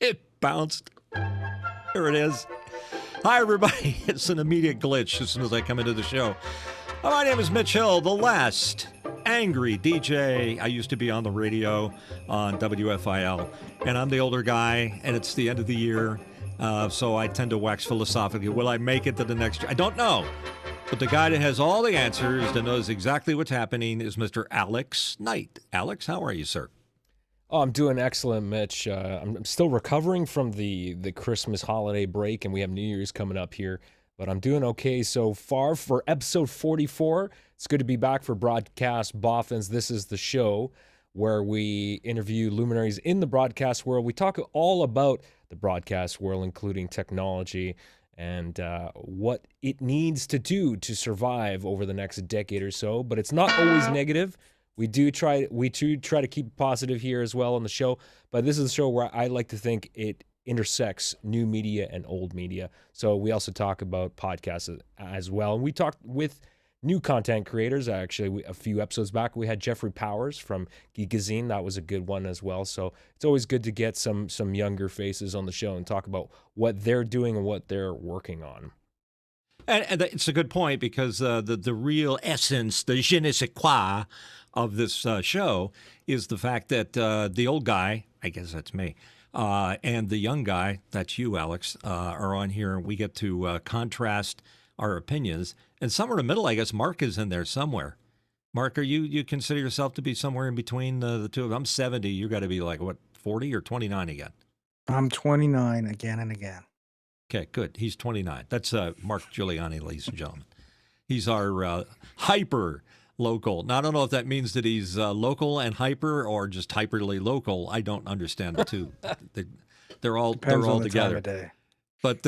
It bounced. There it is. Hi, everybody. It's an immediate glitch as soon as I come into the show. My name is Mitch Hill, the last angry DJ. I used to be on the radio on WFIL, and I'm the older guy, and it's the end of the year, so I tend to wax philosophically. Will I make it to the next year? I don't know. But the guy that has all the answers, that knows exactly what's happening, is Mr. Alex Knight. Alex, how are you, sir? Oh, I'm doing excellent, Mitch. I'm still recovering from the Christmas holiday break, and we have New Year's coming up here, but I'm doing okay so far. For episode 44, it's good to be back for Broadcast Boffins. This is the show where we interview luminaries in the broadcast world. We talk all about the broadcast world, including technology and what it needs to do to survive over the next decade or so, but it's not always negative. We do try to keep positive here as well on the show, but this is a show where I like to think it intersects new media and old media. So we also talk about podcasts as well. And we talked with new content creators. Actually, a few episodes back, we had Jeffrey Powers from Geekazine. That was a good one as well. So it's always good to get some younger faces on the show and talk about what they're doing and what they're working on. And it's a good point, because the real essence, the je ne sais quoi of this show is the fact that the old guy, I guess that's me, and the young guy, that's you, Alex, are on here, and we get to contrast our opinions. And somewhere in the middle, I guess Mark is in there somewhere. Mark, you consider yourself to be somewhere in between the two of them? I'm 70. You got to be like, what, 40 or 29 again? I'm 29 again and again. Okay, good. He's 29. That's Mark Giuliani, ladies and gentlemen. He's our hyper local. Now, I don't know if that means that he's local and hyper, or just hyperly local. I don't understand the two. They're all together. Time of day. But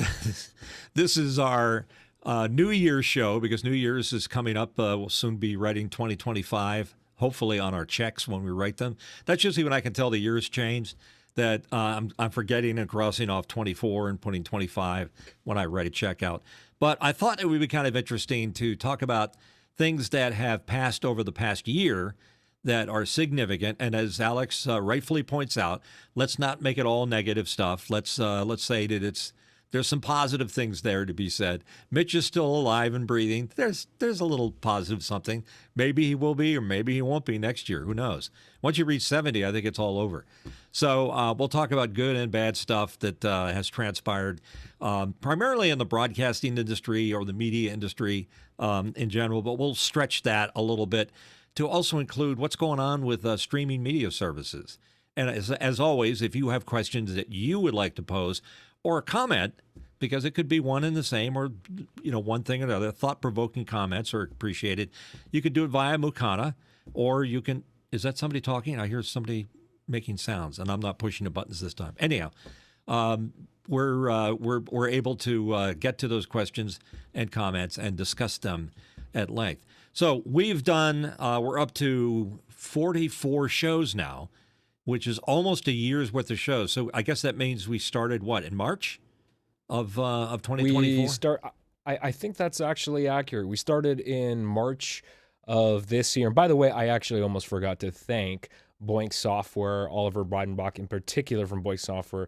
this is our New Year's show, because New Year's is coming up. We'll soon be writing 2025, hopefully on our checks when we write them. That's usually when I can tell the year's changed, that I'm forgetting and crossing off 24 and putting 25 when I write a check out. But I thought it would be kind of interesting to talk about things that have passed over the past year that are significant. And as Alex rightfully points out, let's not make it all negative stuff. Let's say that there's some positive things there to be said. Mitch is still alive and breathing. There's a little positive something. Maybe he will be, or maybe he won't be next year. Who knows? Once you reach 70, I think it's all over. So we'll talk about good and bad stuff that has transpired, primarily in the broadcasting industry or the media industry in general, but we'll stretch that a little bit to also include what's going on with streaming media services. And as always, if you have questions that you would like to pose, or a comment, because it could be one and the same, or one thing or another, thought-provoking comments are appreciated. You could do it via Mukana, or you can. Is that somebody talking? I hear somebody making sounds, and I'm not pushing the buttons this time. Anyhow, we're able to get to those questions and comments and discuss them at length. So we've done. We're up to 44 shows now, which is almost a year's worth of shows. So I guess that means we started, what, in March of 2024? I think that's actually accurate. We started in March of this year. And by the way, I actually almost forgot to thank Boink Software, Oliver Breidenbach in particular from Boink Software,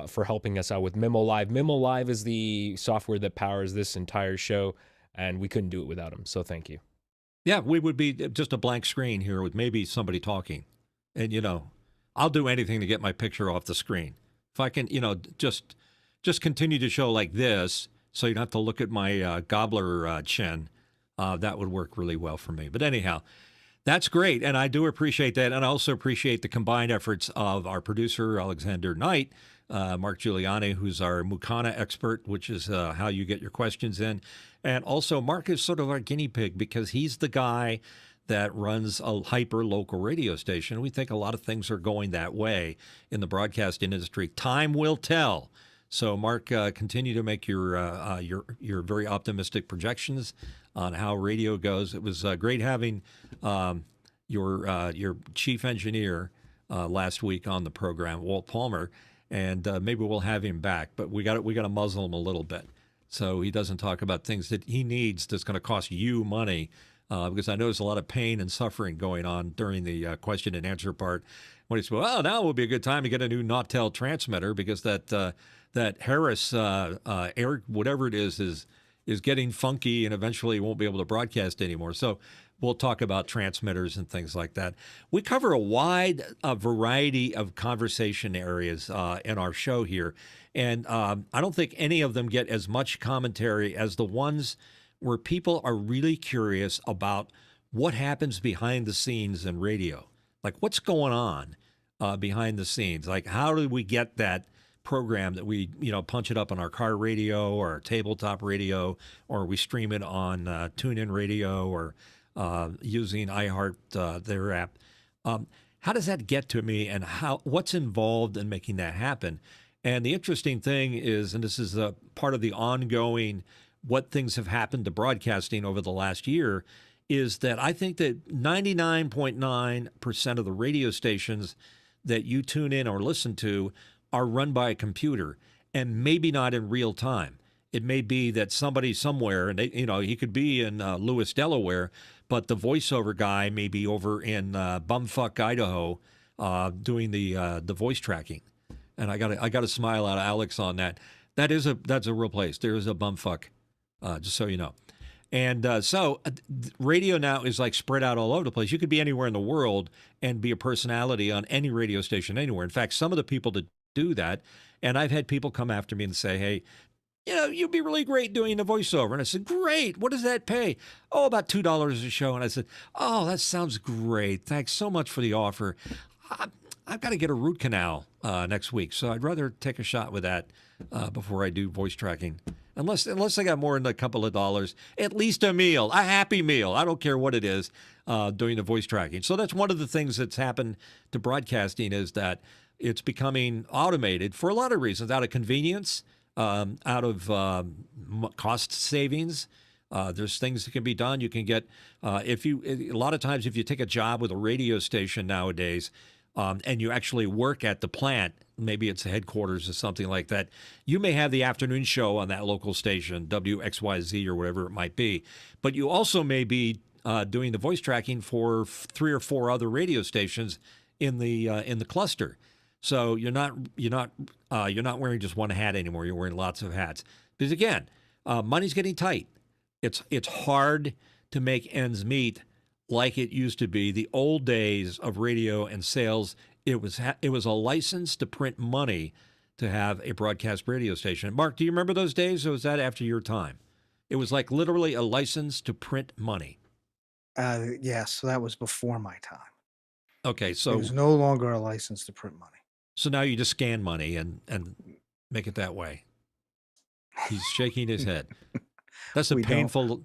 for helping us out with Memo Live. Memo Live is the software that powers this entire show, and we couldn't do it without him. So thank you. Yeah, we would be just a blank screen here with maybe somebody talking. And, I'll do anything to get my picture off the screen. If I can, just continue to show like this, so you don't have to look at my gobbler chin, that would work really well for me. But anyhow, that's great, and I do appreciate that. And I also appreciate the combined efforts of our producer, Alexander Knight, Mark Giuliani, who's our Mukana expert, which is how you get your questions in. And also, Mark is sort of our guinea pig, because he's the guy that runs a hyper-local radio station. We think a lot of things are going that way in the broadcasting industry. Time will tell. So, Mark, continue to make your very optimistic projections on how radio goes. It was great having your chief engineer last week on the program, Walt Palmer, and maybe we'll have him back. But we got to muzzle him a little bit, so he doesn't talk about things that he needs that's going to cost you money because I know there's a lot of pain and suffering going on during the question and answer part. When he said, "Well, now would be a good time to get a new Nautel transmitter because that Harris air whatever it is getting funky and eventually won't be able to broadcast anymore." So we'll talk about transmitters and things like that. We cover a wide variety of conversation areas in our show here, and I don't think any of them get as much commentary as the ones where people are really curious about what happens behind the scenes in radio. Like, what's going on behind the scenes? Like, how do we get that program that we, punch it up on our car radio or our tabletop radio, or we stream it on TuneIn Radio or using iHeart, their app? How does that get to me, and what's involved in making that happen? And the interesting thing is, and this is a part of the ongoing what things have happened to broadcasting over the last year, is that I think that 99.9% of the radio stations that you tune in or listen to are run by a computer, and maybe not in real time. It may be that somebody somewhere, and he could be in Lewis, Delaware, but the voiceover guy may be over in bumfuck Idaho doing the voice tracking. And I got a smile out of Alex on that. That's a real place. There is a bumfuck. Just so you know. And so radio now is like spread out all over the place. You could be anywhere in the world and be a personality on any radio station anywhere. In fact, some of the people that do that, and I've had people come after me and say, "Hey, you'd be really great doing the voiceover." And I said, "Great. What does that pay?" "Oh, about $2 a show." And I said, "Oh, that sounds great. Thanks so much for the offer. I've got to get a root canal next week, so I'd rather take a shot with that before I do voice tracking. Unless I got more than a couple of dollars, at least a meal, a happy meal. I don't care what it is, doing the voice tracking." So that's one of the things that's happened to broadcasting, is that it's becoming automated for a lot of reasons, out of convenience, out of cost savings. There's things that can be done. You can get, a lot of times if you take a job with a radio station nowadays, and you actually work at the plant, maybe it's the headquarters or something like that, you may have the afternoon show on that local station, WXYZ or whatever it might be, but you also may be doing the voice tracking for 3 or 4 other radio stations in the cluster. So you're not wearing just one hat anymore. You're wearing lots of hats, because again, money's getting tight. It's hard to make ends meet like it used to be. The old days of radio and sales, it was a license to print money to have a broadcast radio station. Mark, do you remember those days, or was that after your time? It was like literally a license to print money. Yes, so that was before my time. Okay, so It was no longer a license to print money. So now you just scan money and make it that way. He's shaking his head. That's a painful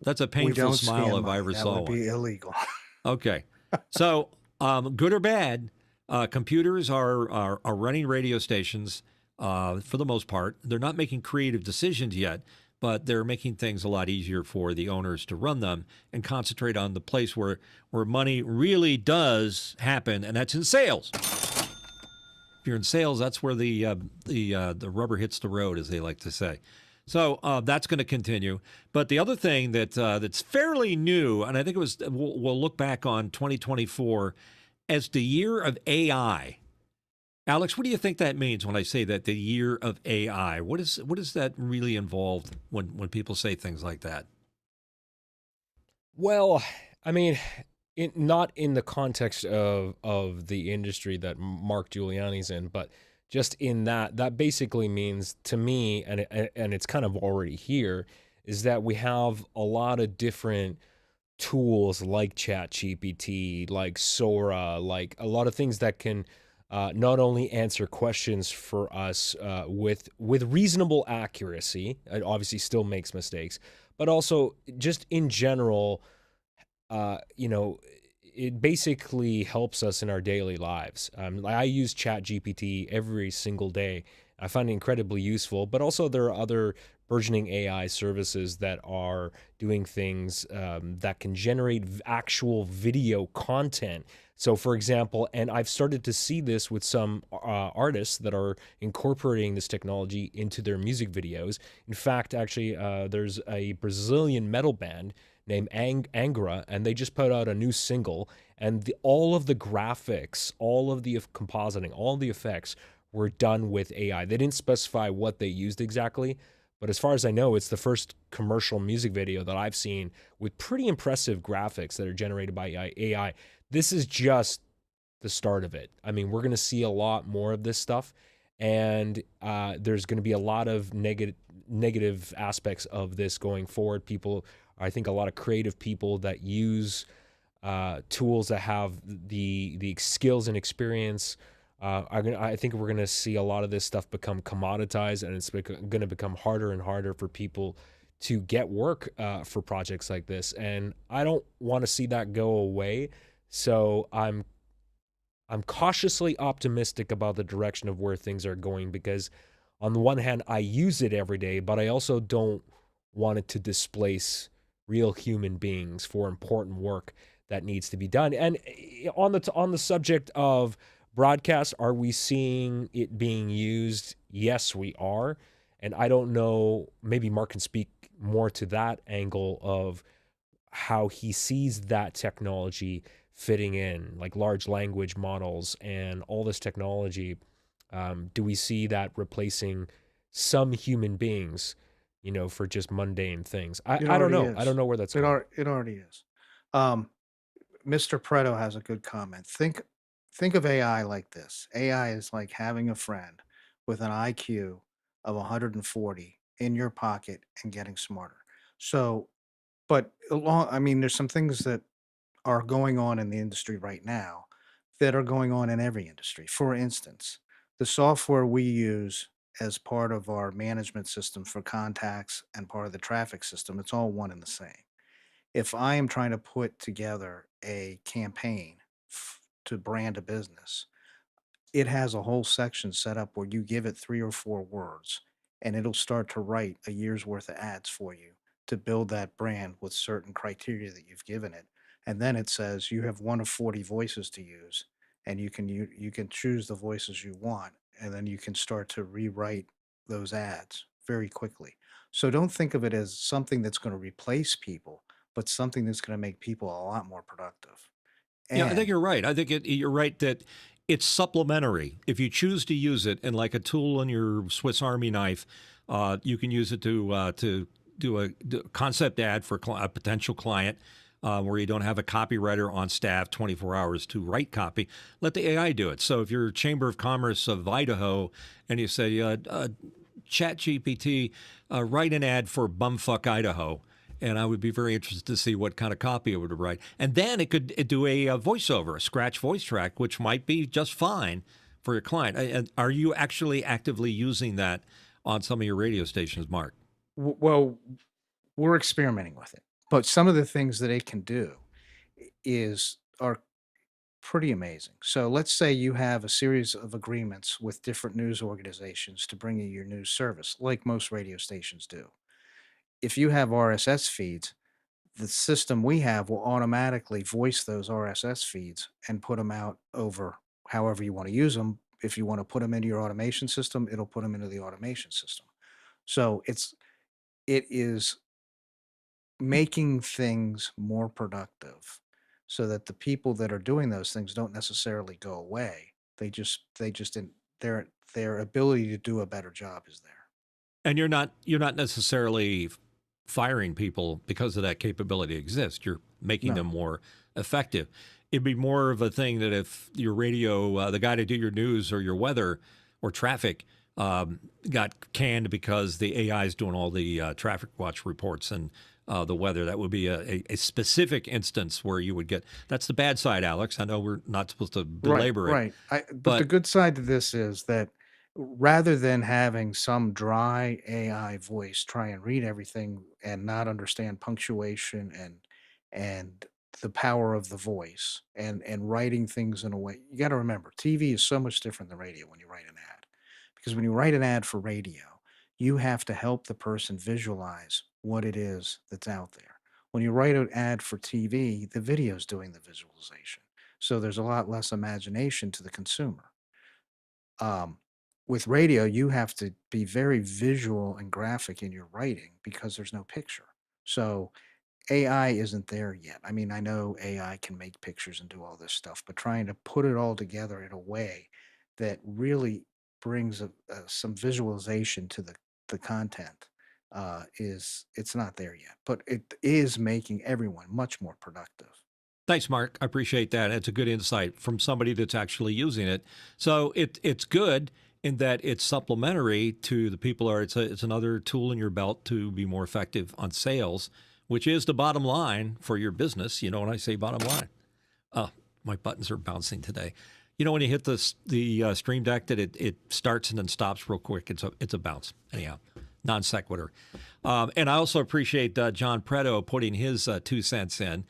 smile if I ever saw one. That would be illegal. Okay. So, good or bad, computers are running radio stations for the most part. They're not making creative decisions yet, but they're making things a lot easier for the owners to run them and concentrate on the place where money really does happen, and that's in sales. If you're in sales, that's where the rubber hits the road, as they like to say. So that's going to continue. But the other thing that's fairly new, and I think we'll look back on 2024 as the year of AI. Alex, what do you think that means when I say that, the year of AI? What is that really involved when people say things like that? Well, I mean, not in the context of the industry that Mark Giuliani's in, but just in that basically means to me, and it's kind of already here, is that we have a lot of different tools like ChatGPT, like Sora, like a lot of things that can not only answer questions for us with reasonable accuracy. It obviously still makes mistakes, but also just in general, it basically helps us in our daily lives. I use ChatGPT every single day. I find it incredibly useful, but also there are other burgeoning AI services that are doing things that can generate actual video content. So for example, and I've started to see this with some artists that are incorporating this technology into their music videos. In fact, actually, there's a Brazilian metal band named Angra, and they just put out a new single, and all of the graphics, all of the compositing, all the effects were done with AI. They didn't specify what they used exactly, but as far as I know, it's the first commercial music video that I've seen with pretty impressive graphics that are generated by AI. This is just the start of it. I mean, we're going to see a lot more of this stuff, and there's going to be a lot of negative aspects of this going forward. People, I think, a lot of creative people that use tools that have the skills and experience. I think we're going to see a lot of this stuff become commoditized, and it's going to become harder and harder for people to get work for projects like this. And I don't want to see that go away. So I'm cautiously optimistic about the direction of where things are going, because on the one hand, I use it every day, but I also don't want it to displace real human beings for important work that needs to be done. And on the subject of broadcast, are we seeing it being used? Yes, we are. And I don't know, maybe Mark can speak more to that angle of how he sees that technology fitting in, like large language models and all this technology. Do we see that replacing some human beings, for just mundane things? It I don't already know. I don't is. know where that's going. It already is. Um, Mr. Preto has a good comment. Think of AI like this. AI is like having a friend with an IQ of 140 in your pocket and getting smarter. So, but along, I mean, there's some things that are going on in the industry right now that are going on in every industry. For instance, the software we use as part of our management system for contacts and part of the traffic system, it's all one and the same. If I am trying to put together a campaign to brand a business, it has a whole section set up where you give it 3 or 4 words, and it'll start to write a year's worth of ads for you to build that brand with certain criteria that you've given it. And then it says you have 1 of 40 voices to use, and you can choose the voices you want, and then you can start to rewrite those ads very quickly. So don't think of it as something that's gonna replace people, but something that's gonna make people a lot more productive. Yeah, I think And you're right. I think you're right that it's supplementary. If you choose to use it, and like a tool in your Swiss Army knife, you can use it to do a concept ad for a potential client. Where you don't have a copywriter on staff 24 hours to write copy, let the AI do it. So if you're Chamber of Commerce of Idaho and you say, Chat GPT, write an ad for Bumfuck Idaho, and I would be very interested to see what kind of copy it would write. And then it could do a voiceover, a scratch voice track, which might be just fine for your client. And are you actually actively using that on some of your radio stations, Mark? well, we're experimenting with it, but some of the things that it can do are pretty amazing. So let's say you have a series of agreements with different news organizations to bring you your news service, like most radio stations do. If you have RSS feeds, the system we have will automatically voice those RSS feeds and put them out over however you want to use them. If you want to put them into your automation system, it'll put them into the automation system. So it is making things more productive so that the people that are doing those things don't necessarily go away. They just in their ability to do a better job is there. And you're not necessarily firing people because of that capability exists. You're making them No. more effective. It'd be more of a thing that if your radio, the guy to do your news or your weather or traffic, got canned because the AI is doing all the traffic watch reports and the weather, that would be a specific instance where you would get. That's the bad side, Alex. I know we're not supposed to Right, belabor it, right. But the but good side to this is that rather than having some dry AI voice try and read everything and not understand punctuation and the power of the voice and writing things in a way, you got to remember, TV is so much different than radio when you write an ad. Because when you write an ad for radio, you have to help the person visualize what it is that's out there. When you write an ad for TV, the video is doing the visualization. So there's a lot less imagination to the consumer. Um, with radio, you have to be very visual and graphic in your writing because there's no picture. So AI isn't there yet. I mean, I know AI can make pictures and do all this stuff, but trying to put it all together in a way that really brings some visualization to the content is it's not there yet. But it is making everyone much more productive. Thanks, Mark. I appreciate that. It's a good insight from somebody that's actually using it. So it's good in that it's supplementary to the people. It's another tool in your belt to be more effective on sales, which is the bottom line for your business. You know when I say bottom line. Oh, my buttons are bouncing today. You know when you hit the Stream Deck that it starts and then stops real quick. It's a bounce. Anyhow, non sequitur. And I also appreciate John Preto putting his 2 cents in.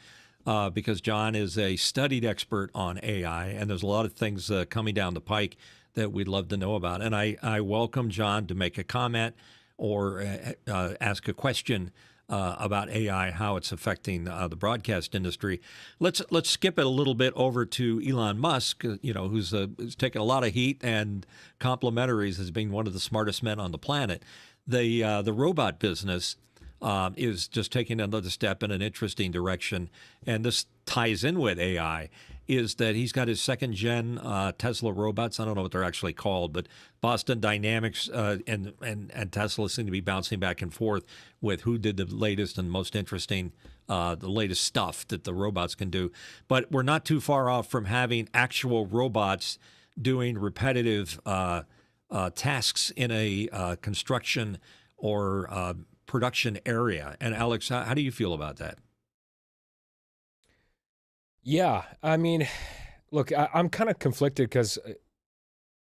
Because John is a studied expert on AI, and there's a lot of things coming down the pike that we'd love to know about. And I welcome John to make a comment or ask a question about AI, how it's affecting the broadcast industry. Let's skip it a little bit over to Elon Musk, who's taken a lot of heat and complimentaries as being one of the smartest men on the planet. The robot business is just taking another step in an interesting direction. And this ties in with AI, is that he's got his second-gen Tesla robots. I don't know what they're actually called, but Boston Dynamics and Tesla seem to be bouncing back and forth with who did the latest and most interesting, the latest stuff that the robots can do. But we're not too far off from having actual robots doing repetitive tasks in a construction or production area. And Alex, how do you feel about that? Yeah, I mean, look, I'm kind of conflicted because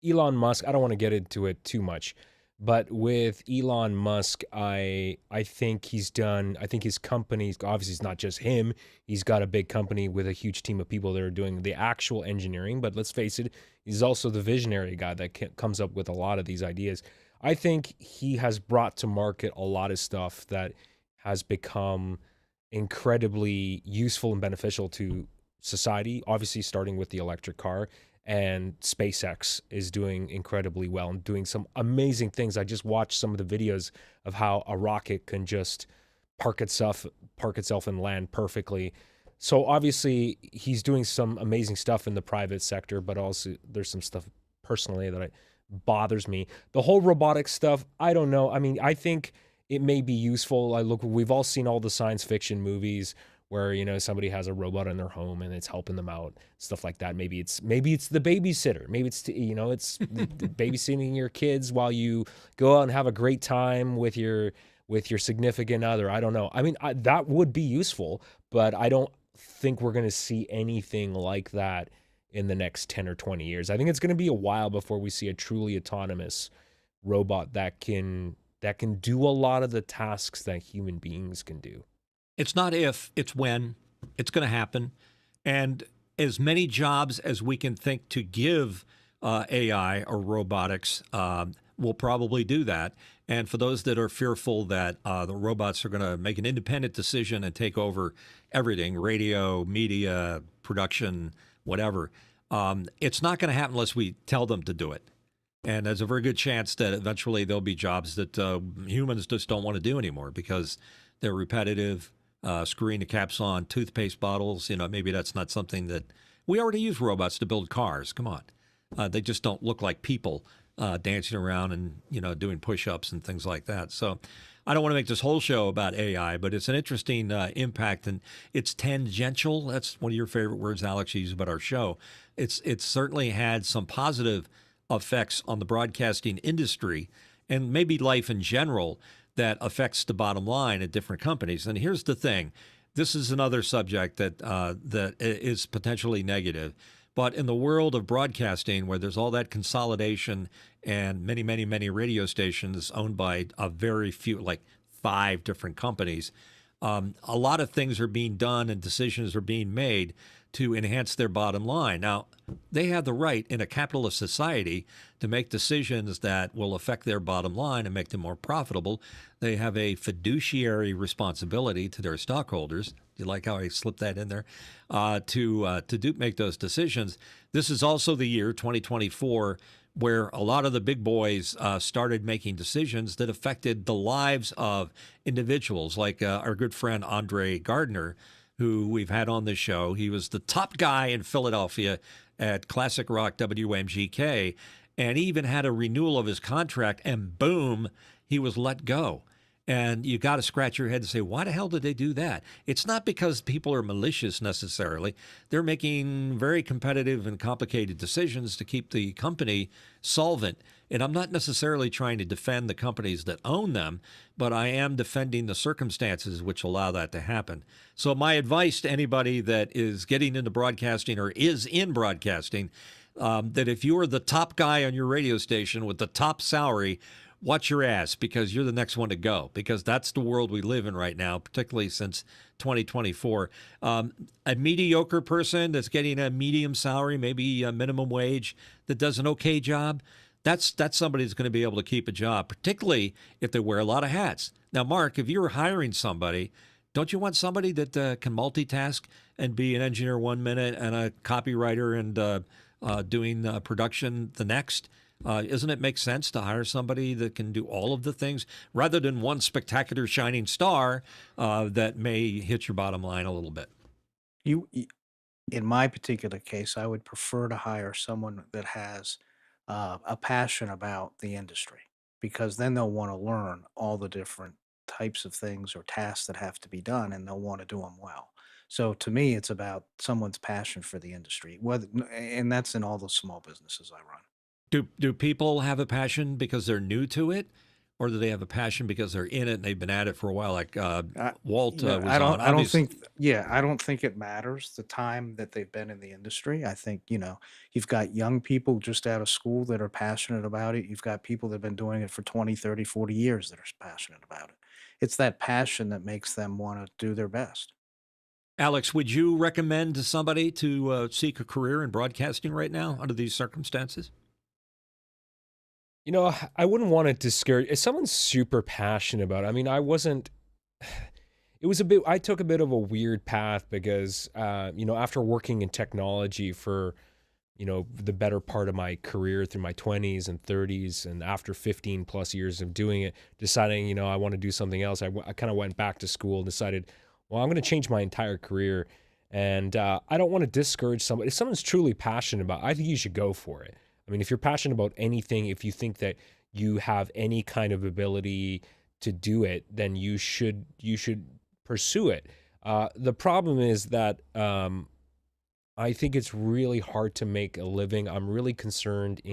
Elon Musk, I don't want to get into it too much, but with Elon Musk, I think he's done, I think his company, obviously it's not just him, he's got a big company with a huge team of people that are doing the actual engineering, but let's face it, he's also the visionary guy that comes up with a lot of these ideas. I think he has brought to market a lot of stuff that has become incredibly useful and beneficial to society, obviously starting with the electric car, and SpaceX is doing incredibly well and doing some amazing things. I just watched some of the videos of how a rocket can just park itself and land perfectly. So obviously he's doing some amazing stuff in the private sector, but also there's some stuff personally that bothers me. The whole robotics stuff, I don't know. I mean, I think it may be useful. We've all seen all the science fiction movies where somebody has a robot in their home and it's helping them out, stuff like that. Maybe it's the babysitter. Maybe it's it's babysitting your kids while you go out and have a great time with your significant other. I don't know. I mean, that would be useful, but I don't think we're going to see anything like that in the next 10 or 20 years. I think it's going to be a while before we see a truly autonomous robot that can do a lot of the tasks that human beings can do. It's not if, it's when. It's going to happen. And as many jobs as we can think to give AI or robotics, we'll probably do that. And for those that are fearful that the robots are going to make an independent decision and take over everything, radio, media, production, whatever, it's not going to happen unless we tell them to do it. And there's a very good chance that eventually there'll be jobs that humans just don't want to do anymore because they're repetitive. Screwing the caps on toothpaste bottles, maybe that's not something that we already use robots to build cars. Come on. They just don't look like people dancing around and, doing push-ups and things like that. So I don't want to make this whole show about AI, but it's an interesting impact, and it's tangential. That's one of your favorite words, Alex, you use about our show. It's certainly had some positive effects on the broadcasting industry and maybe life in general that affects the bottom line at different companies. And here's the thing. This is another subject that is potentially negative. But in the world of broadcasting, where there's all that consolidation and many, many, many radio stations owned by a very few, like 5 different companies, a lot of things are being done and decisions are being made to enhance their bottom line. Now, they have the right in a capitalist society to make decisions that will affect their bottom line and make them more profitable. They have a fiduciary responsibility to their stockholders. Do you like how I slipped that in there? To make those decisions. This is also the year 2024 where a lot of the big boys started making decisions that affected the lives of individuals, like our good friend Andre Gardner, who we've had on this show. He was the top guy in Philadelphia at Classic Rock WMGK, and he even had a renewal of his contract, and boom, he was let go. And you got to scratch your head and say, why the hell did they do that? It's not because people are malicious necessarily. They're making very competitive and complicated decisions to keep the company solvent. And I'm not necessarily trying to defend the companies that own them, but I am defending the circumstances which allow that to happen. So my advice to anybody that is getting into broadcasting or is in broadcasting, that if you are the top guy on your radio station with the top salary, watch your ass, because you're the next one to go, because that's the world we live in right now, particularly since 2024. A mediocre person that's getting a medium salary, maybe a minimum wage, that does an okay job, that's somebody that's going to be able to keep a job, particularly if they wear a lot of hats. Now, Mark, if you're hiring somebody, don't you want somebody that can multitask and be an engineer one minute and a copywriter and doing production the next? Doesn't it make sense to hire somebody that can do all of the things rather than one spectacular shining star that may hit your bottom line a little bit? In my particular case, I would prefer to hire someone that has a passion about the industry, because then they'll want to learn all the different types of things or tasks that have to be done, and they'll want to do them well. So to me, it's about someone's passion for the industry, and that's in all the small businesses I run. Do people have a passion because they're new to it, or do they have a passion because they're in it and they've been at it for a while? Like Walt was on. I don't think, yeah, I don't think it matters the time that they've been in the industry. I think, you've got young people just out of school that are passionate about it. You've got people that have been doing it for 20, 30, 40 years that are passionate about it. It's that passion that makes them want to do their best. Alex, would you recommend to somebody to seek a career in broadcasting right now under these circumstances? I wouldn't want to discourage if someone's super passionate about it. I mean, I wasn't. It was a bit. I took a bit of a weird path because, after working in technology for, the better part of my career through my 20s and 30s, and after 15 plus years of doing it, deciding, I want to do something else. I kind of went back to school and decided, well, I'm going to change my entire career, and I don't want to discourage somebody. If someone's truly passionate about it, I think you should go for it. I mean, if you're passionate about anything, if you think that you have any kind of ability to do it, then you should pursue it. The problem is that I think it's really hard to make a living. I'm really concerned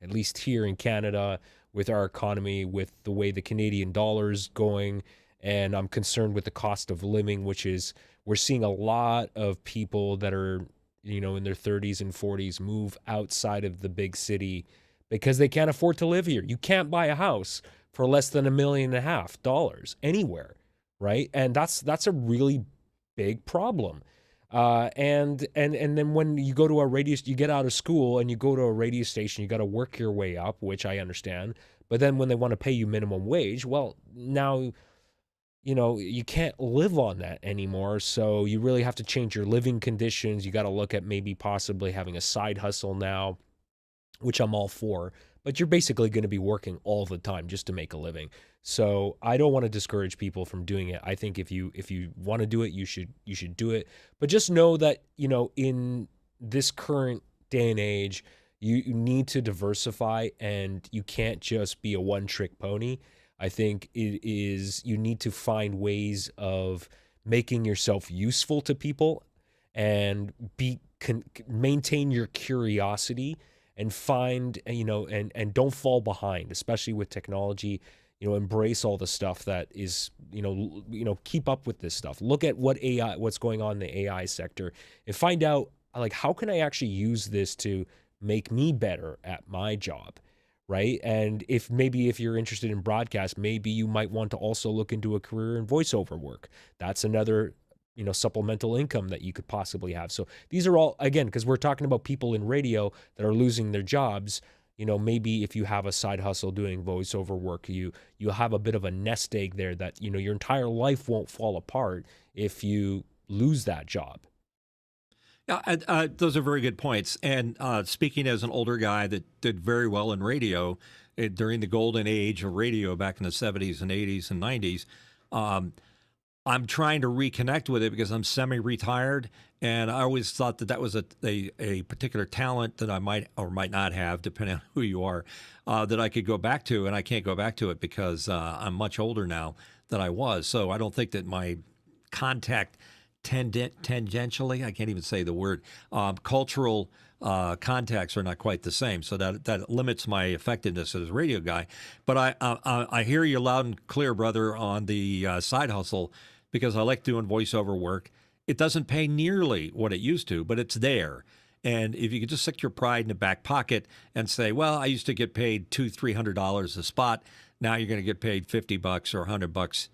at least here in Canada, with our economy, with the way the Canadian dollar's going, and I'm concerned with the cost of living, which is we're seeing a lot of people that are in their 30s and 40s move outside of the big city because they can't afford to live here. You can't buy a house for less than $1.5 million anywhere, right? And that's a really big problem. And then when you go to you get out of school and you go to a radio station, you got to work your way up, which I understand. But then when they want to pay you minimum wage, well, now you can't live on that anymore. So you really have to change your living conditions. You got to look at maybe possibly having a side hustle now, which I'm all for. But you're basically going to be working all the time just to make a living. So I don't want to discourage people from doing it. I think if you want to do it, you should do it. But just know that, in this current day and age, you need to diversify, and you can't just be a one-trick pony. I think you need to find ways of making yourself useful to people, and maintain your curiosity, and find, and don't fall behind, especially with technology. Embrace all the stuff that is, keep up with this stuff. Look at what's going on in the AI sector, and find out, like, how can I actually use this to make me better at my job? Right. And if you're interested in broadcast, maybe you might want to also look into a career in voiceover work. That's another, supplemental income that you could possibly have. So these are all, again, because we're talking about people in radio that are losing their jobs. Maybe if you have a side hustle doing voiceover work, you'll have a bit of a nest egg there that, your entire life won't fall apart if you lose that job. Those are very good points. And speaking as an older guy that did very well in radio during the golden age of radio back in the 70s and 80s and 90s, I'm trying to reconnect with it because I'm semi-retired, and I always thought that was a particular talent that I might or might not have, depending on who you are, that I could go back to, and I can't go back to it because I'm much older now than I was. So I don't think that my contact tangentially, I can't even say the word, cultural contacts are not quite the same. So that limits my effectiveness as a radio guy. But I hear you loud and clear, brother, on the side hustle, because I like doing voiceover work. It doesn't pay nearly what it used to, but it's there. And if you could just stick your pride in the back pocket and say, well, I used to get paid $200-300 a spot. Now you're going to get paid $50 or $100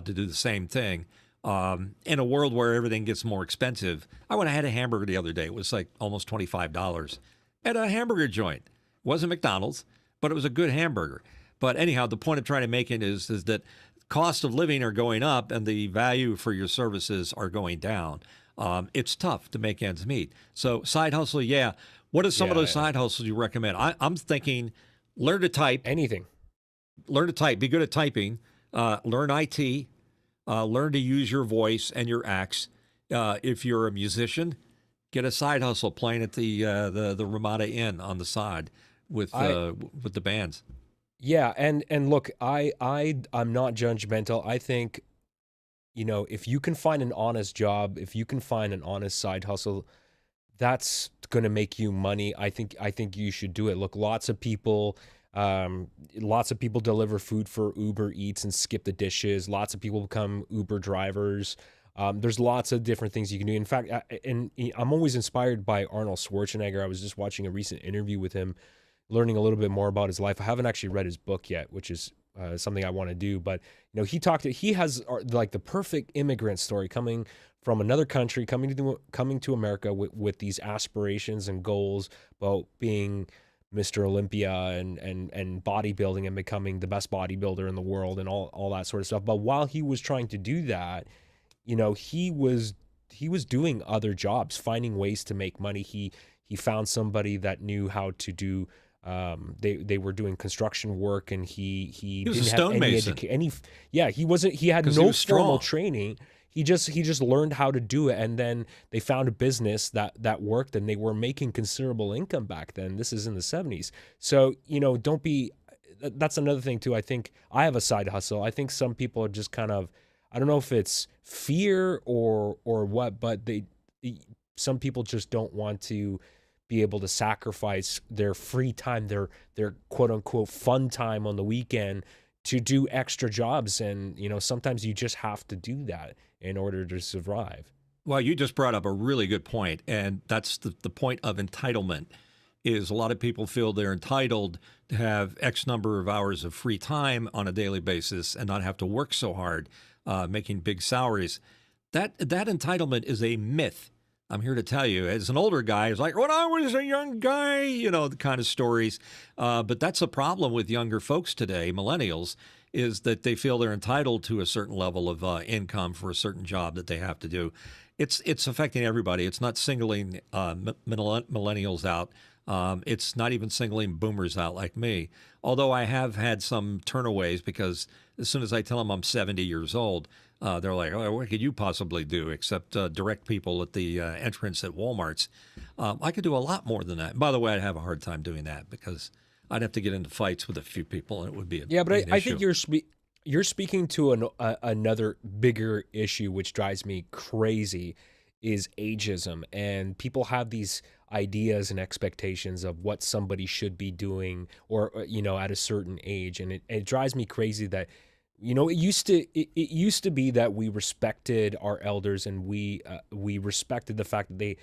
to do the same thing. In a world where everything gets more expensive, I went and had a hamburger the other day. It was like almost $25 at a hamburger joint. It wasn't McDonald's, but it was a good hamburger. But anyhow, the point I'm trying to make is that cost of living are going up and the value for your services are going down. It's tough to make ends meet. So side hustle, yeah. What are some of those side hustles you recommend? I'm thinking learn to type. Anything. Learn to type. Be good at typing. Learn IT. Learn to use your voice and your acts. If you're a musician, get a side hustle playing at the Ramada Inn on the side with the bands. Yeah, and look, I'm not judgmental. I think, if you can find an honest job, if you can find an honest side hustle, that's going to make you money. I think you should do it. Look, lots of people deliver food for Uber Eats and skip the dishes. Lots of people become Uber drivers. There's lots of different things you can do. In fact, and I'm always inspired by Arnold Schwarzenegger. I was just watching a recent interview with him, learning a little bit more about his life. I haven't actually read his book yet, which is something I want to do. But he has like the perfect immigrant story, coming from another country, coming to America with these aspirations and goals about being Mr. Olympia and bodybuilding and becoming the best bodybuilder in the world and all that sort of stuff. But while he was trying to do that, he was doing other jobs, finding ways to make money. He found somebody that knew how to do. They were doing construction work, and he was didn't a have stonemason. He had no he was formal strong. training. He just learned how to do it, and then they found a business that worked, and they were making considerable income back then. This is in the 70s. So, don't be. That's another thing too. I think I have a side hustle. I think some people are just kind of, I don't know if it's fear or what, but some people just don't want to be able to sacrifice their free time, their quote unquote fun time on the weekend to do extra jobs. And, sometimes you just have to do that in order to survive. Well, you just brought up a really good point, and that's the point of entitlement. Is a lot of people feel they're entitled to have X number of hours of free time on a daily basis and not have to work so hard, making big salaries. That entitlement is a myth. I'm here to tell you, as an older guy, it's like, when I was a young guy, the kind of stories. But that's a problem with younger folks today, millennials, is that they feel they're entitled to a certain level of income for a certain job that they have to do. It's affecting everybody. It's not singling millennials out. It's not even singling boomers out like me. Although I have had some turnaways, because as soon as I tell them I'm 70 years old, they're like, oh, what could you possibly do except direct people at the entrance at Walmart's? I could do a lot more than that. By the way, I'd have a hard time doing that because I'd have to get into fights with a few people, and it would be but I think you're speaking to another bigger issue, which drives me crazy, is ageism. And people have these ideas and expectations of what somebody should be doing or at a certain age. And it drives me crazy that, it used to be that we respected our elders, and we respected the fact that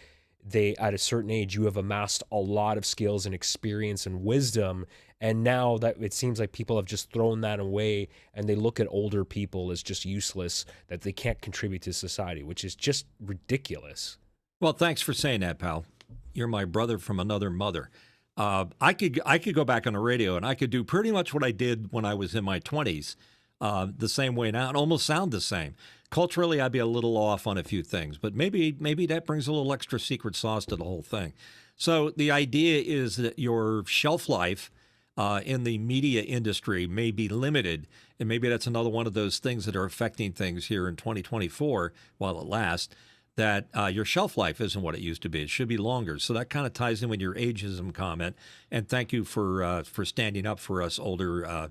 they at a certain age, you have amassed a lot of skills and experience and wisdom. And now that it seems like people have just thrown that away, and they look at older people as just useless, that they can't contribute to society, which is just ridiculous. Well, thanks for saying that, pal. You're my brother from another mother. I could go back on the radio, and I could do pretty much what I did when I was in my 20s. the same way now and almost sound the same. Culturally, I'd be a little off on a few things, but maybe that brings a little extra secret sauce to the whole thing. So the idea is that your shelf life in the media industry may be limited, and maybe that's another one of those things that are affecting things here in 2024 while it lasts, that your shelf life isn't what it used to be. It should be longer. So that kind of ties in with your ageism comment, and thank you for standing up for us older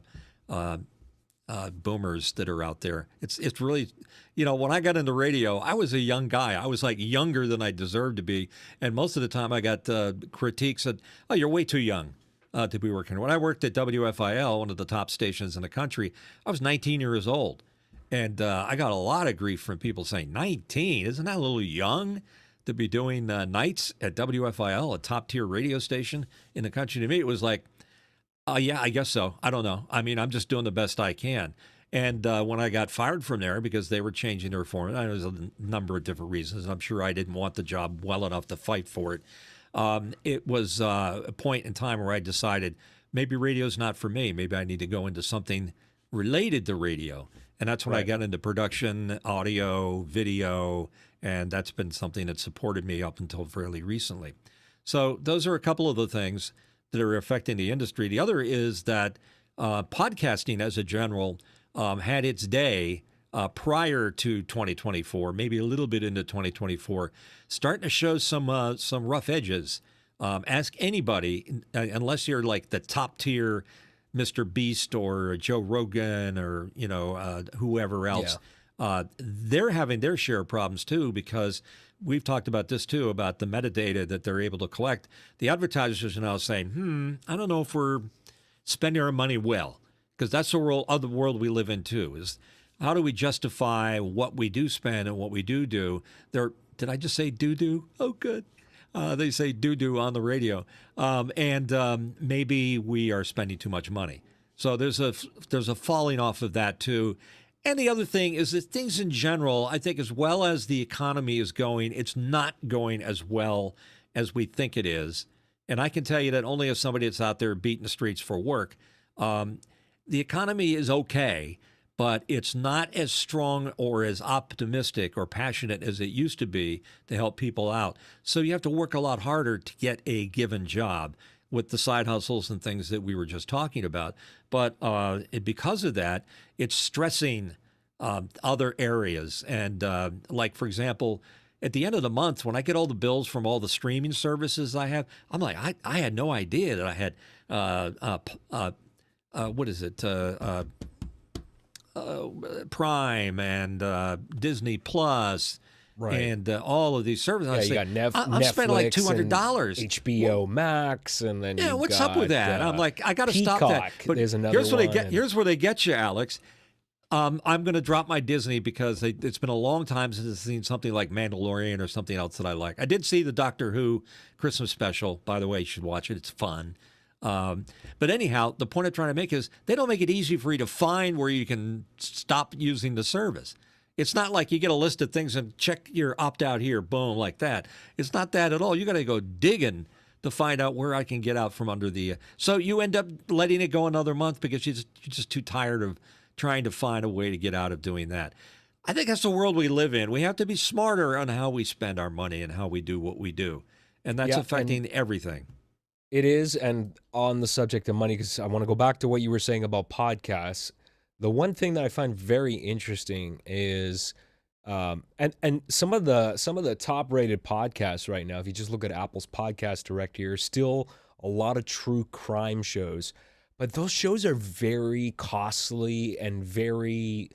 boomers that are out there. It's really, when I got into radio, I was a young guy. I was like younger than I deserved to be. And most of the time I got critiques that, oh, you're way too young to be working. When I worked at WFIL, one of the top stations in the country, I was 19 years old. And I got a lot of grief from people saying, 19, isn't that a little young to be doing nights at WFIL, a top tier radio station in the country? To me, it was like, yeah, I guess so. I don't know. I mean, I'm just doing the best I can. And when I got fired from there because they were changing their format, there's a number of different reasons. I'm sure I didn't want the job well enough to fight for it. It was a point in time where I decided maybe radio's not for me. Maybe I need to go into something related to radio. And that's when I got into production, audio, video, and that's been something that supported me up until fairly recently. So those are a couple of the things that are affecting the industry. The other is that podcasting as a general had its day prior to 2024, maybe a little bit into 2024, starting to show some rough edges. Ask anybody, unless you're like the top tier Mr. Beast or Joe Rogan or whoever else, they're having their share of problems too, because we've talked about this too, about the metadata that they're able to collect. The advertisers are now saying, I don't know if we're spending our money well, because that's the other world we live in too, is how do we justify what we do spend and what we do? Did I just say do? Oh, good. They say do on the radio. And maybe we are spending too much money. So there's a falling off of that too. And the other thing is that things in general, I think as well as the economy is going, it's not going as well as we think it is. And I can tell you that only as somebody that's out there beating the streets for work, the economy is okay, but it's not as strong or as optimistic or passionate as it used to be to help people out. So you have to work a lot harder to get a given job with the side hustles and things that we were just talking about. But because of that, it's stressing other areas. And like, for example, at the end of the month, when I get all the bills from all the streaming services I have, I'm like, I had no idea that I had, what is it? Prime and Disney Plus, and all of these services. Yeah, you got I'm Netflix, spending like $200. HBO Max, and then what's up with that? I'm like, I got to stop that. But there's another here's what one. Here's where they get you, Alex. I'm going to drop my Disney because it's been a long time since I've seen something like Mandalorian or something else that I like. I did see the Doctor Who Christmas special. By the way, you should watch it. It's fun. But anyhow, the point I'm trying to make is they don't make it easy for you to find where you can stop using the service. It's not like you get a list of things and check your opt out here, boom, like that. It's not that at all. You got to go digging to find out where I can get out from under the. So you end up letting it go another month because you're just too tired of trying to find a way to get out of doing that. I think that's the world we live in. We have to be smarter on how we spend our money and how we do what we do. And that's affecting everything. It is. And on the subject of money, because I want to go back to what you were saying about podcasts, the one thing that I find very interesting is, and some of the top rated podcasts right now, if you just look at Apple's podcast directory, are still a lot of true crime shows. But those shows are very costly and very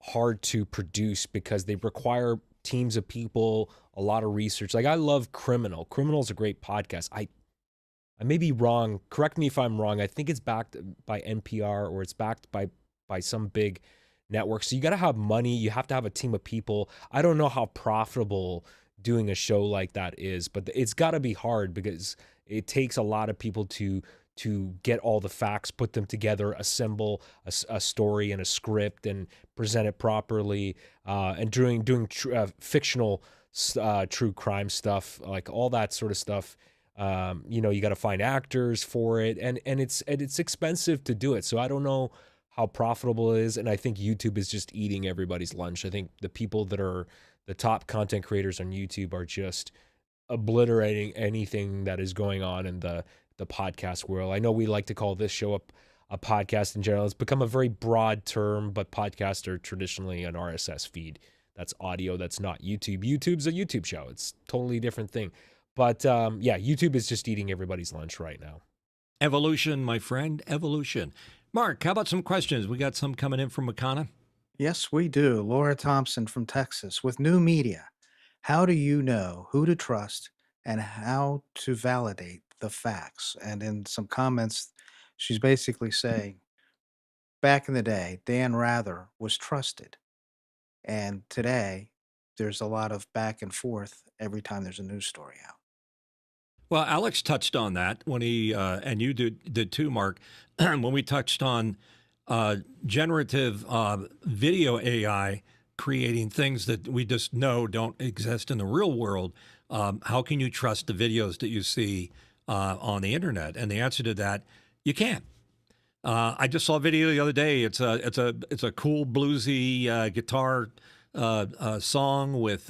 hard to produce because they require teams of people, a lot of research. Like, I love Criminal. Criminal's a great podcast. I may be wrong. Correct me if I'm wrong. I think it's backed by NPR or it's backed by some big network. So you got to have money. You have to have a team of people. I don't know how profitable doing a show like that is, but it's got to be hard because it takes a lot of people to get all the facts, put them together, assemble a story and a script and present it properly, and doing fictional true crime stuff, like all that sort of stuff. You got to find actors for it, and it's expensive to do it. So I don't know how profitable it is. And I think YouTube is just eating everybody's lunch. I think the people that are the top content creators on YouTube are just obliterating anything that is going on in the podcast world. I know we like to call this show a podcast in general. It's become a very broad term, but podcasts are traditionally an RSS feed. That's audio. That's not YouTube. YouTube's a YouTube show. It's a totally different thing. But yeah, YouTube is just eating everybody's lunch right now. Evolution, my friend, evolution. Mark, how about some questions? We got some coming in from Makana. Yes, we do. Laura Thompson from Texas. With new media, how do you know who to trust and how to validate the facts? And in some comments, she's basically saying, back in the day, Dan Rather was trusted. And today, there's a lot of back and forth every time there's a news story out. Well, Alex touched on that when he, and you did too, Mark, when we touched on generative video AI creating things that we just know don't exist in the real world. How can you trust the videos that you see on the internet? And the answer to that, you can't. I just saw a video the other day. It's a cool bluesy guitar song with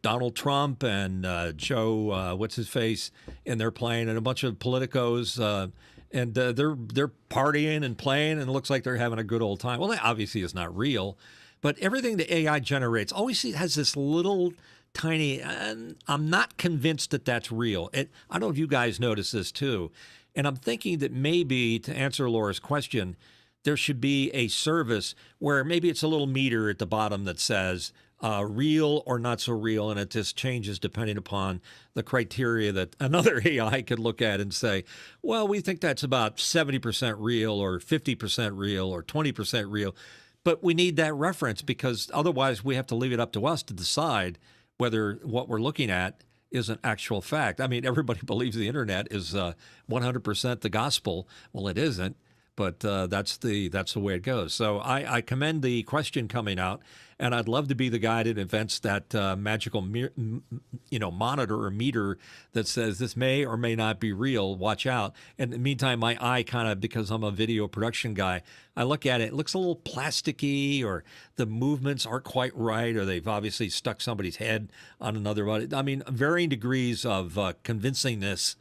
Donald Trump and Joe what's his face, and they're playing, and a bunch of politicos, and they're partying and playing, and it looks like they're having a good old time. Well, that obviously is not real, but everything the AI generates always has this little tiny. I'm not convinced that that's real. I don't know if you guys notice this too. And I'm thinking that maybe, to answer Laura's question, there should be a service where maybe it's a little meter at the bottom that says real or not so real, and it just changes depending upon the criteria that another AI could look at and say, well, we think that's about 70% real or 50% real or 20% real. But we need that reference because otherwise we have to leave it up to us to decide whether what we're looking at is an actual fact. I mean, everybody believes the internet is 100% the gospel. Well, it isn't, but that's the way it goes. So I commend the question coming out, and I'd love to be the guy that invents that magical monitor or meter that says this may or may not be real. Watch out. And in the meantime, my eye kind of, because I'm a video production guy, I look at it. It looks a little plasticky, or the movements aren't quite right, or they've obviously stuck somebody's head on another one. I mean, varying degrees of convincingness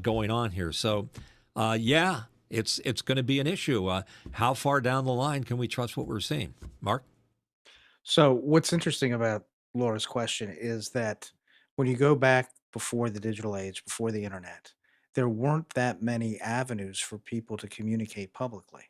going on here. So, yeah, it's going to be an issue. How far down the line can we trust what we're seeing, Mark? So, what's interesting about Laura's question is that when you go back before the digital age, before the internet, there weren't that many avenues for people to communicate publicly.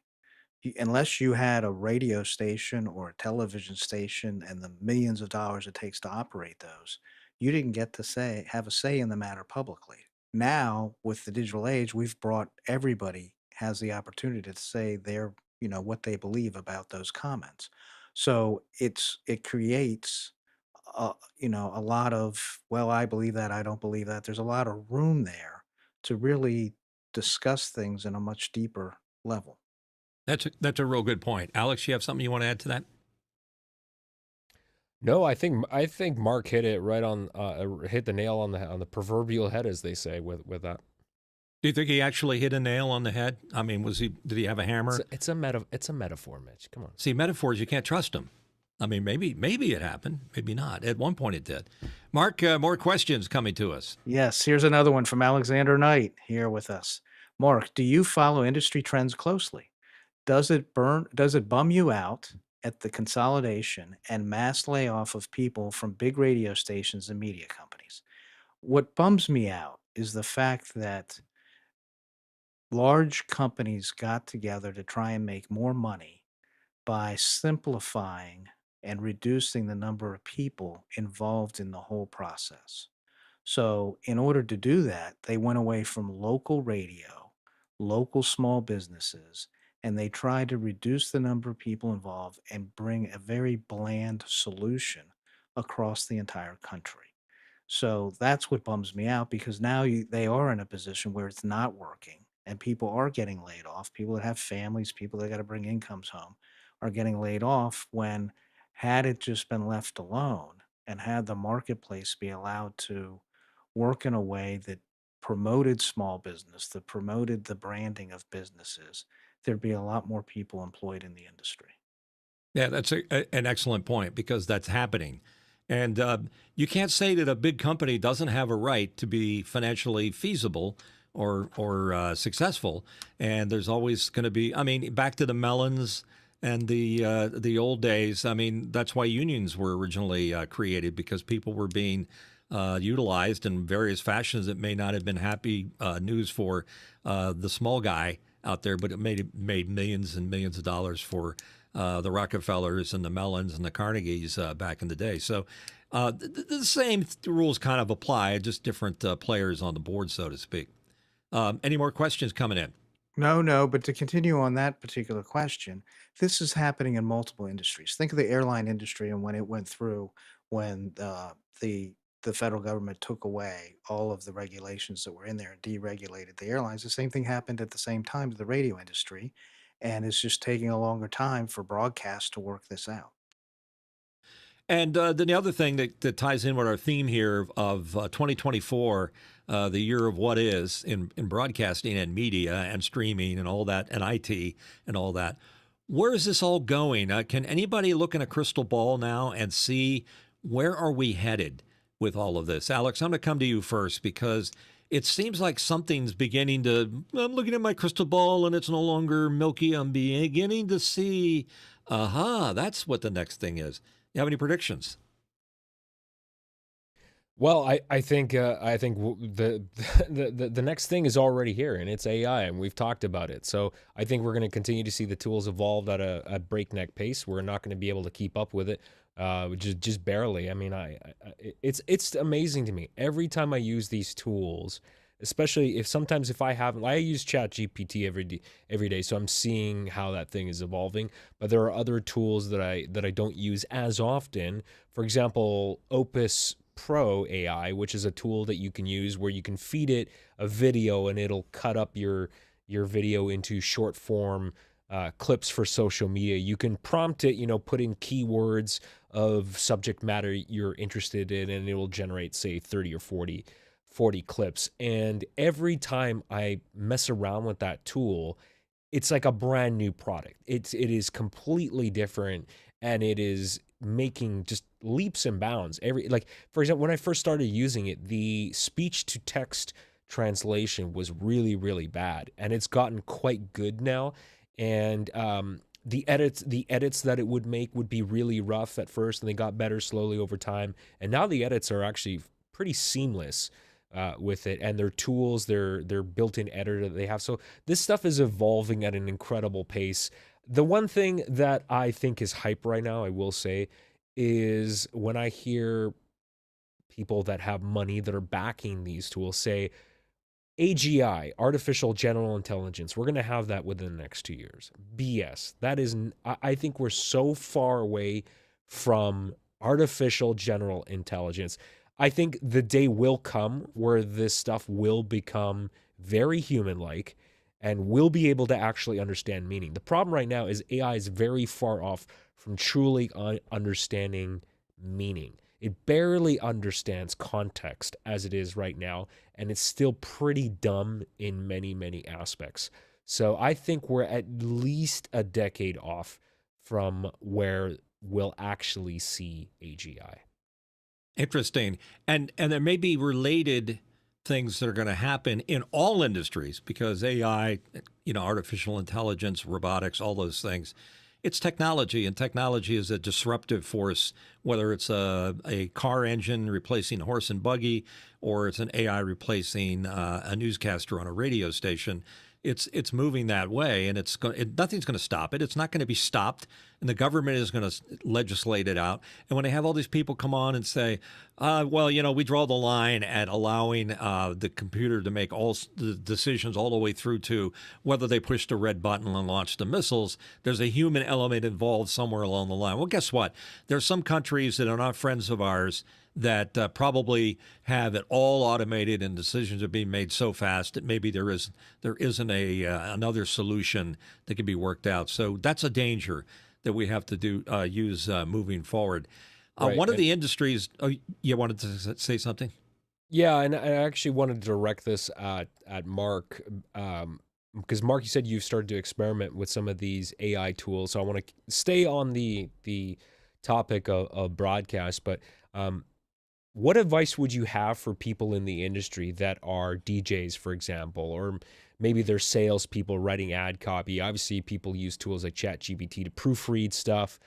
Unless you had a radio station or a television station and the millions of dollars it takes to operate those, you didn't get to have a say in the matter publicly. Now, with the digital age, we've brought everybody has the opportunity to say what they believe about those comments. So it creates a lot of, well, I believe that, I don't believe that. There's a lot of room there to really discuss things in a much deeper level. That's a real good point. Alex, you have something you want to add to that? No, I think Mark hit it right on, hit the nail on the proverbial head, as they say, with that. Do you think he actually hit a nail on the head? I mean, did he have a hammer? It's a metaphor, Mitch. Come on. See, metaphors, you can't trust them. I mean, maybe it happened, maybe not. At one point it did. Mark, more questions coming to us. Yes, here's another one from Alexander Knight here with us. Mark, do you follow industry trends closely? Does it bum you out at the consolidation and mass layoff of people from big radio stations and media companies? What bums me out is the fact that large companies got together to try and make more money by simplifying and reducing the number of people involved in the whole process. So, in order to do that, they went away from local radio, local small businesses, and they tried to reduce the number of people involved and bring a very bland solution across the entire country. So that's what bums me out because now they are in a position where it's not working and people are getting laid off. People that have families, people that got to bring incomes home are getting laid off when, had it just been left alone and had the marketplace be allowed to work in a way that promoted small business, that promoted the branding of businesses, there'd be a lot more people employed in the industry. Yeah, that's an excellent point because that's happening. And you can't say that a big company doesn't have a right to be financially feasible or successful. And there's always going to be, I mean, back to the melons and the old days. I mean, that's why unions were originally created because people were being utilized in various fashions that may not have been happy news for the small guy out there, but it made millions and millions of dollars for the Rockefellers and the Mellons and the Carnegies back in the day. So the same rules kind of apply, just different players on the board, so to speak. Any more questions coming in? No, no, but to continue on that particular question, this is happening in multiple industries. Think of the airline industry and when it went through when the federal government took away all of the regulations that were in there and deregulated the airlines. The same thing happened at the same time to the radio industry, and it's just taking a longer time for broadcast to work this out. And then the other thing that ties in with our theme here of 2024, the year of what is in broadcasting and media and streaming and all that, and IT and all that. Where is this all going? Can anybody look in a crystal ball now and see where are we headed with all of this? Alex, I'm going to come to you first because it seems like something's beginning to. I'm looking at my crystal ball and it's no longer milky. I'm beginning to see, aha, that's what the next thing is. You have any predictions? Well, the next thing is already here, and it's AI, and we've talked about it. So I think we're going to continue to see the tools evolve at a breakneck pace. We're not going to be able to keep up with it, just barely. I mean, it's amazing to me every time I use these tools. Especially if sometimes if I haven't, I use Chat GPT every day, so I'm seeing how that thing is evolving. But there are other tools that I don't use as often. For example, Opus Pro AI, which is a tool that you can use where you can feed it a video and it'll cut up your video into short form clips for social media. You can prompt it, put in keywords of subject matter you're interested in, and it will generate, say, 30 or 40 clips. And every time I mess around with that tool, it's like a brand new product. It is completely different, and it is making just leaps and bounds. For example, when I first started using it, the speech to text translation was really, really bad, and it's gotten quite good now. And the edits that it would make would be really rough at first, and they got better slowly over time. And now the edits are actually pretty seamless with it, and their tools, their built-in editor that they have. So this stuff is evolving at an incredible pace. The one thing that I think is hype right now, I will say, is when I hear people that have money that are backing these tools say, AGI, artificial general intelligence, we're going to have that within the next 2 years. BS. That is, I think we're so far away from artificial general intelligence. I think the day will come where this stuff will become very human-like and will be able to actually understand meaning. The problem right now is AI is very far off from truly understanding meaning. It barely understands context as it is right now, and it's still pretty dumb in many, many aspects. So I think we're at least a decade off from where we'll actually see AGI. Interesting. And there may be related things that are going to happen in all industries because AI, artificial intelligence, robotics, all those things. It's technology, and technology is a disruptive force, whether it's a car engine replacing a horse and buggy or it's an AI replacing a newscaster on a radio station. It's moving that way, and nothing's going to stop it. It's not going to be stopped, and the government is going to legislate it out. And when they have all these people come on and say, we draw the line at allowing the computer to make all the decisions all the way through to whether they push the red button and launch the missiles, there's a human element involved somewhere along the line. Well, guess what? There's some countries that are not friends of ours that probably have it all automated and decisions are being made so fast that maybe there isn't another solution that can be worked out. So that's a danger that we have to use moving forward. Right. One of the industries. Oh, you wanted to say something? Yeah, and I actually wanted to direct this at Mark. because Mark, you said you've started to experiment with some of these AI tools. So I want to stay on the topic of broadcast, but um, what advice would you have for people in the industry that are DJs, for example, or maybe they're salespeople writing ad copy? Obviously, people use tools like ChatGPT to proofread stuff,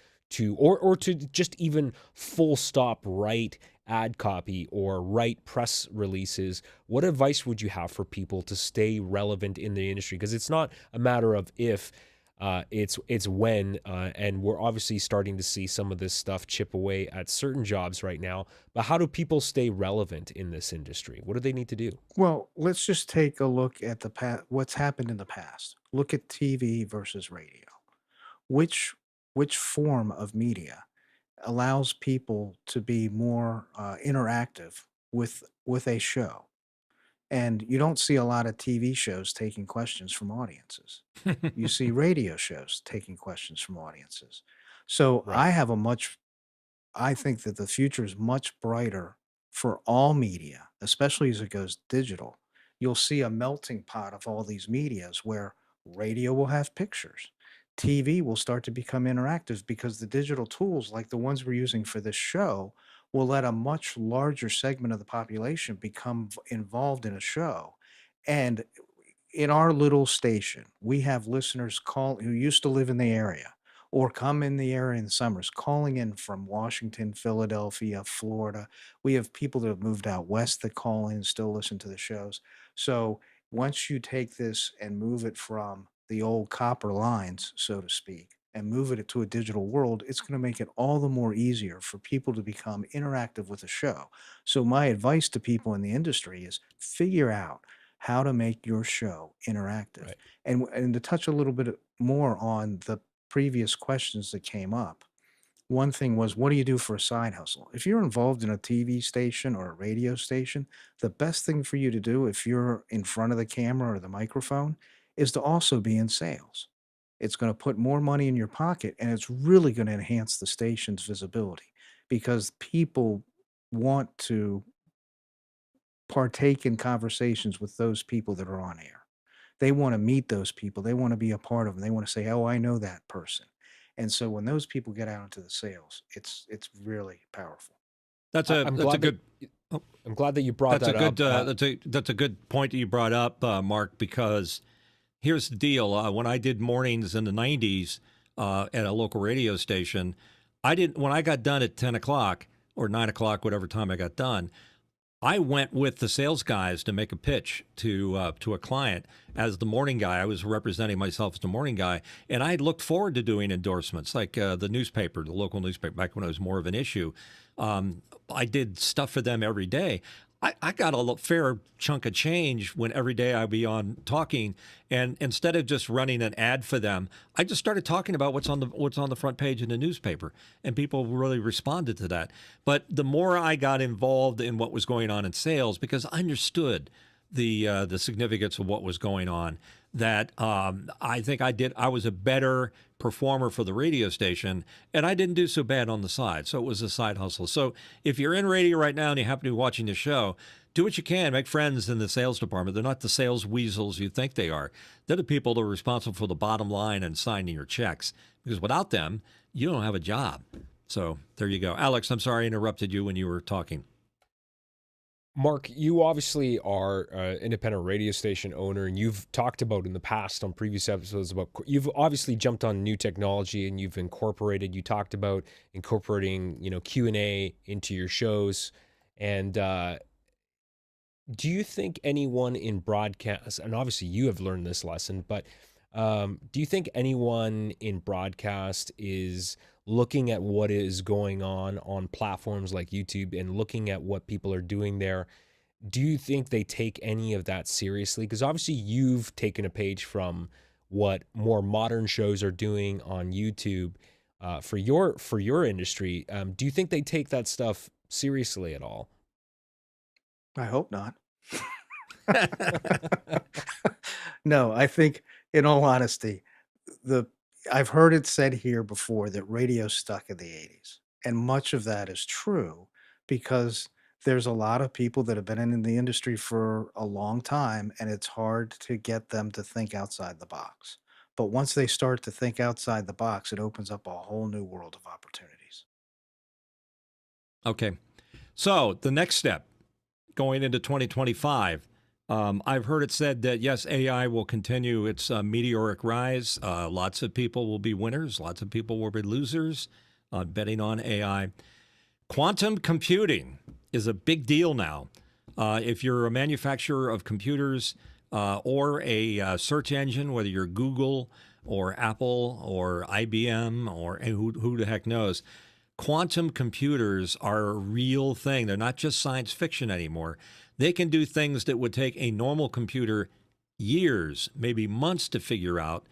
or to just even full stop write ad copy or write press releases. What advice would you have for people to stay relevant in the industry? Because it's not a matter of if, it's when, and we're obviously starting to see some of this stuff chip away at certain jobs right now. But how do people stay relevant in this industry? What do they need to do? Well, let's just take a look at the what's happened in the past. Look at TV versus radio. Which which form of media allows people to be more interactive with a show? And you don't see a lot of TV shows taking questions from audiences. You see radio shows taking questions from audiences. So Right. I think that the future is much brighter for all media, especially as it goes digital. You'll see a melting pot of all these medias where radio will have pictures. TV will start to become interactive because the digital tools, like the ones we're using for this show, will let a much larger segment of the population become involved in a show. And in our little station, we have listeners call who used to live in the area or come in the area in the summers, calling in from Washington, Philadelphia, Florida. We have people that have moved out west that call in and still listen to the shows. So once you take this and move it from the old copper lines, so to speak, and move it to a digital world, it's going to make it all the more easier for people to become interactive with the show. So my advice to people in the industry is figure out how to make your show interactive. Right. And to touch a little bit more on the previous questions that came up, one thing was, what do you do for a side hustle? If you're involved in a TV station or a radio station, the best thing for you to do if you're in front of the camera or the microphone is to also be in sales. It's going to put more money in your pocket and it's really going to enhance the station's visibility because people want to partake in conversations with those people that are on air. They wanna meet those people, they wanna be a part of them, they wanna say, "Oh, I know that person." And so when those people get out into the sales, it's really powerful. That's I, a I'm that's a glad that good I'm glad that you brought that's a that good up. that's a good point that you brought up, Mark. Because here's the deal: when I did mornings in the '90s at a local radio station, I didn't. When I got done at 10 o'clock or 9 o'clock, whatever time I got done, I went with the sales guys to make a pitch to a client as the morning guy. I was representing myself as the morning guy, and I looked forward to doing endorsements like the newspaper, the local newspaper, back when it was more of an issue. I did stuff for them every day. I got a fair chunk of change when every day I'd be on talking, and instead of just running an ad for them, I just started talking about what's on the front page in the newspaper, and people really responded to that. But the more I got involved in what was going on in sales, because I understood the significance of what was going on, that I think I was a better performer for the radio station, and I didn't do so bad on the side. So it was a side hustle. So if you're in radio right now and you happen to be watching the show, do what you can. Make friends in the sales department. They're not the sales weasels you think they are. They're the people that are responsible for the bottom line and signing your checks. Because without them, you don't have a job. So there you go. Alex, I'm sorry I interrupted you when you were talking. Mark, you obviously are an independent radio station owner, and you've talked about in the past on previous episodes about you've obviously jumped on new technology and you've incorporated. You talked about incorporating, Q&A into your shows, and do you think anyone in broadcast, and obviously you have learned this lesson, but do you think anyone in broadcast is looking at what is going on platforms like YouTube and looking at what people are doing there? Do you think they take any of that seriously? Because obviously you've taken a page from what more modern shows are doing on YouTube for your industry. Do you think they take that stuff seriously at all? I hope not. No, I think in all honesty, the I've heard it said here before that radio stuck in the '80s, and much of that is true because there's a lot of people that have been in the industry for a long time, and it's hard to get them to think outside the box. But once they start to think outside the box, it opens up a whole new world of opportunities. Okay. So the next step going into 2025, I've heard it said that, yes, AI will continue its meteoric rise. Lots of people will be winners. Lots of people will be losers betting on AI. Quantum computing is a big deal now. If you're a manufacturer of computers or a search engine, whether you're Google or Apple or IBM or who the heck knows, quantum computers are a real thing. They're not just science fiction anymore. They can do things that would take a normal computer years, maybe months to figure out.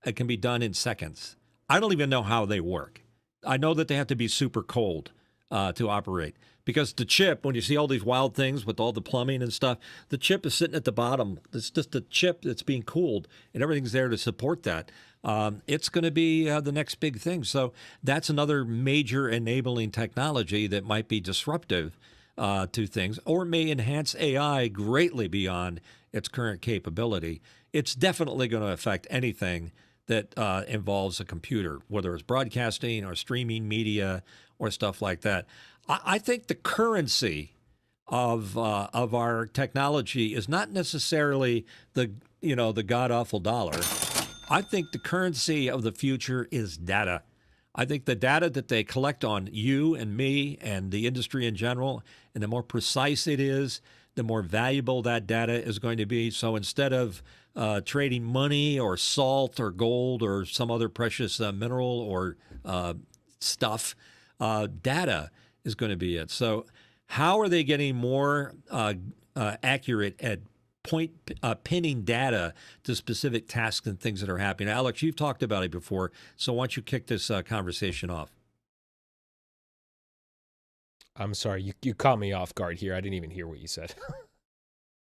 It can be done in seconds. I don't even know how they work. I know that they have to be super cold to operate, because the chip, when you see all these wild things with all the plumbing and stuff, the chip is sitting at the bottom. It's just a chip that's being cooled, and everything's there to support that. It's going to be the next big thing. So that's another major enabling technology that might be disruptive to things, or may enhance AI greatly beyond its current capability. It's definitely going to affect anything that involves a computer, whether it's broadcasting or streaming media or stuff like that. I think the currency of our technology is not necessarily the god awful dollar. I think the currency of the future is data. I think the data that they collect on you and me and the industry in general, and the more precise it is, the more valuable that data is going to be. So instead of trading money or salt or gold or some other precious mineral or stuff, data is going to be it. So how are they getting more accurate at pinning data to specific tasks and things that are happening? Alex, you've talked about it before, so why don't you kick this conversation off? I'm sorry, you caught me off guard here. I didn't even hear what you said.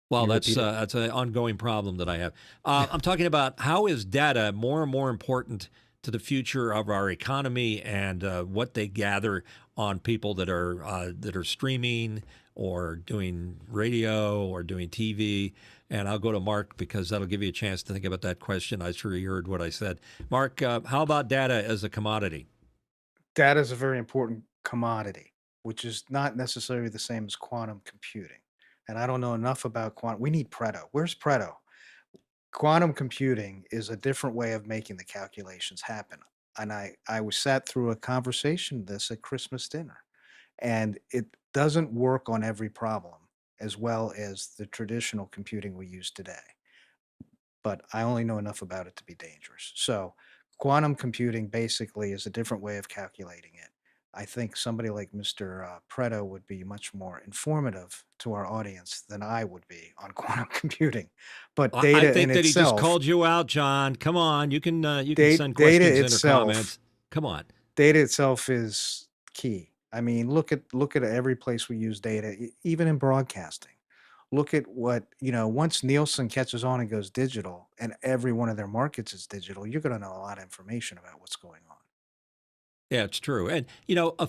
Well, that's an ongoing problem that I have. I'm talking about how is data more and more important to the future of our economy and what they gather on people that are streaming or doing radio or doing TV. And I'll go to Mark because that'll give you a chance to think about that question. I'm sure you heard what I said. Mark, how about data as a commodity? Data is a very important commodity, which is not necessarily the same as quantum computing. And I don't know enough about quantum. We need Pareto. Where's Pareto? Quantum computing is a different way of making the calculations happen. And I was sat through a conversation this at Christmas dinner, and it doesn't work on every problem as well as the traditional computing we use today. But I only know enough about it to be dangerous. So quantum computing basically is a different way of calculating it. I think somebody like Mr. Preto would be much more informative to our audience than I would be on quantum computing. But I data in think that he just itself, called you out, John. Come on, you can send data questions in or itself, comments. Come on. data itself is key. I mean, look at every place we use data, even in broadcasting. Look at what, once Nielsen catches on and goes digital and every one of their markets is digital, you're going to know a lot of information about what's going on. Yeah, it's true. And,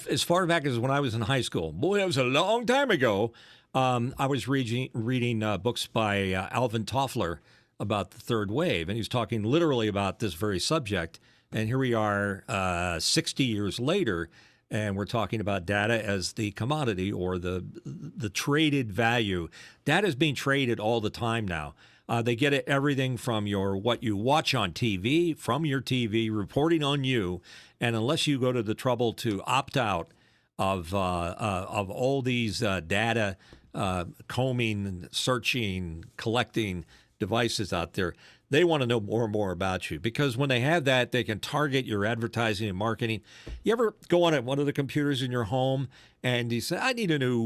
as far back as when I was in high school, boy, that was a long time ago, I was reading books by Alvin Toffler about the third wave. And he was talking literally about this very subject. And here we are 60 years later, and we're talking about data as the commodity or the traded value. Data is being traded all the time now. They get everything from what you watch on TV, from your TV, reporting on you, and unless you go to the trouble to opt out of all these data combing, searching, collecting devices out there, they want to know more and more about you, because when they have that, they can target your advertising and marketing. You ever go on at one of the computers in your home and you say, I need a new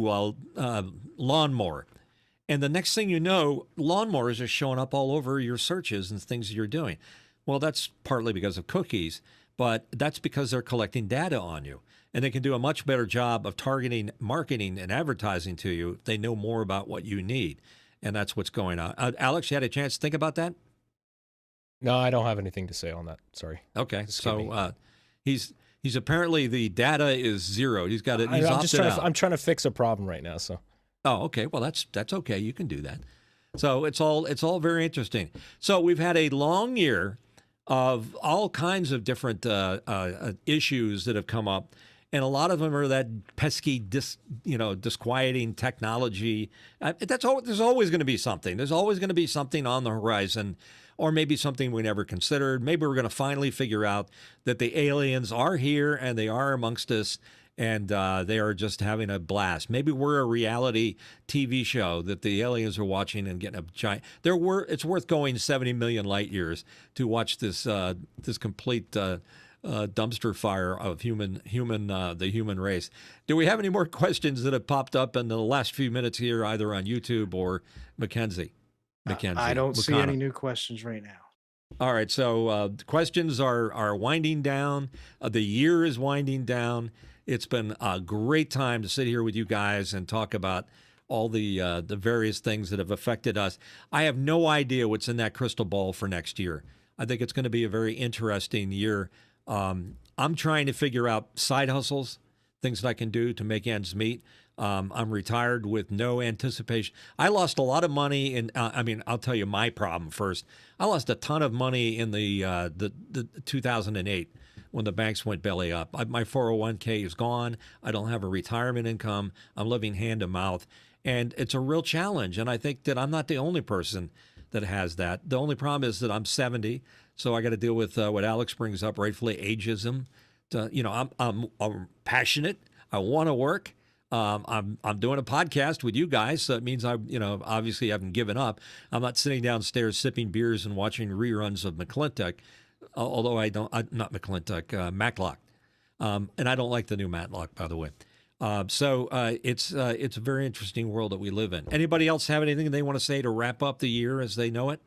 lawnmower. And the next thing you know, lawnmowers are showing up all over your searches and things you're doing. Well, that's partly because of cookies, but that's because they're collecting data on you. And they can do a much better job of targeting marketing and advertising to you if they know more about what you need. And that's what's going on. Alex, you had a chance to think about that? No, I don't have anything to say on that. Sorry. Okay. So he's apparently the data is zero. He's got it. He's opted out. I'm trying to fix a problem right now. So Oh, okay. Well, that's okay. You can do that. So it's all very interesting. So we've had a long year of all kinds of different issues that have come up, and a lot of them are that pesky, disquieting technology. There's always going to be something. There's always going to be something on the horizon, or maybe something we never considered. Maybe we're going to finally figure out that the aliens are here and they are amongst us, and they are just having a blast. Maybe we're a reality TV show that the aliens are watching and getting a giant. It's worth going 70 million light years to watch this complete dumpster fire of the human race. Do we have any more questions that have popped up in the last few minutes here, either on YouTube or Mackenzie? I don't see any new questions right now. All right, so questions are winding down. The year is winding down. It's been a great time to sit here with you guys and talk about all the various things that have affected us. I have no idea what's in that crystal ball for next year. I think it's going to be a very interesting year. I'm trying to figure out side hustles, things that I can do to make ends meet. I'm retired with no anticipation. I lost a lot of money in. I'll tell you my problem first. I lost a ton of money in the 2008 when the banks went belly up. My 401k is gone. I don't have a retirement income. I'm living hand to mouth, and it's a real challenge. And I think that I'm not the only person that has that. The only problem is that I'm 70, so I got to deal with what Alex brings up, rightfully ageism. I'm passionate. I want to work. I'm doing a podcast with you guys, so it means I obviously haven't given up. I'm not sitting downstairs sipping beers and watching reruns of McClintock, although not McClintock, Matlock, and I don't like the new Matlock, by the way. So it's a very interesting world that we live in. Anybody else have anything they want to say to wrap up the year as they know it?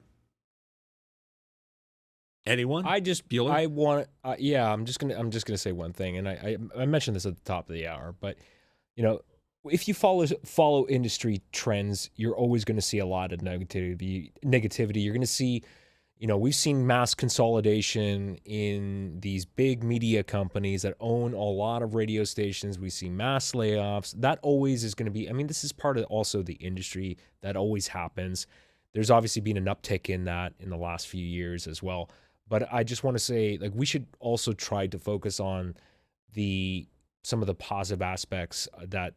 Anyone? I'm just gonna say one thing, and I mentioned this at the top of the hour, but if you follow industry trends, you're always going to see a lot of negativity. You're going to see, we've seen mass consolidation in these big media companies that own a lot of radio stations. We see mass layoffs. That always is going to be, this is part of also the industry that always happens. There's obviously been an uptick in that in the last few years as well. But I just want to say, we should also try to focus on some of the positive aspects that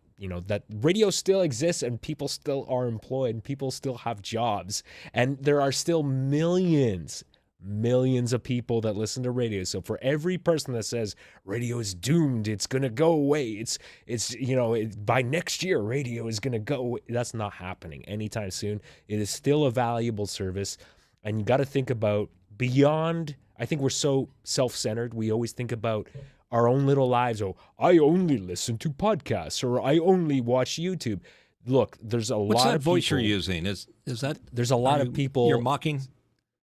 radio still exists and people still are employed and people still have jobs, and there are still millions of people that listen to radio. So for every person that says radio is doomed, it's going to go away, by next year radio is going to go away, that's not happening anytime soon. It is still a valuable service, and you got to think about beyond. I think we're so self-centered. We always think about our own little lives. Oh, I only listen to podcasts, or I only watch YouTube. Look, there's a lot of people. What's that voice you're using? Is that? There's a lot of people. You're mocking?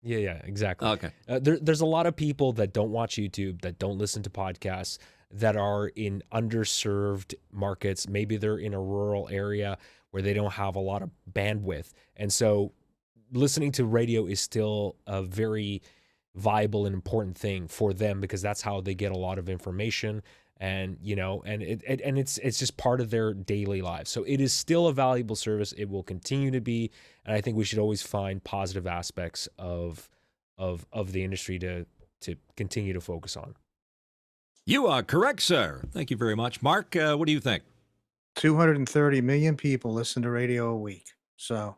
Yeah, exactly. Okay. There's a lot of people that don't watch YouTube, that don't listen to podcasts, that are in underserved markets. Maybe they're in a rural area where they don't have a lot of bandwidth. And so listening to radio is still a very viable and important thing for them, because that's how they get a lot of information, and it's just part of their daily lives. So it is still a valuable service. It will continue to be, and I think we should always find positive aspects of the industry to continue to focus on. You are correct, sir. Thank you very much. Mark, what do you think? 230 million people listen to radio a week, so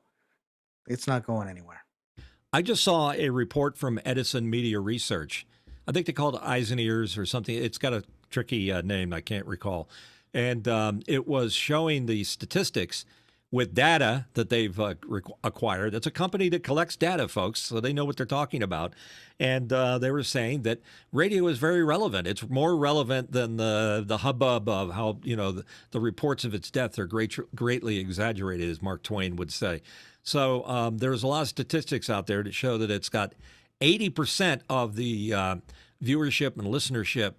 it's not going anywhere. I just saw a report from Edison Media Research. I think they call it Eyes and Ears or something. It's got a tricky name I can't recall. And it was showing the statistics with data that they've acquired. It's a company that collects data, folks, so they know what they're talking about. And they were saying that radio is very relevant. It's more relevant than the hubbub of how, the reports of its death are greatly exaggerated, as Mark Twain would say. So there's a lot of statistics out there that show that it's got 80% of the viewership and listenership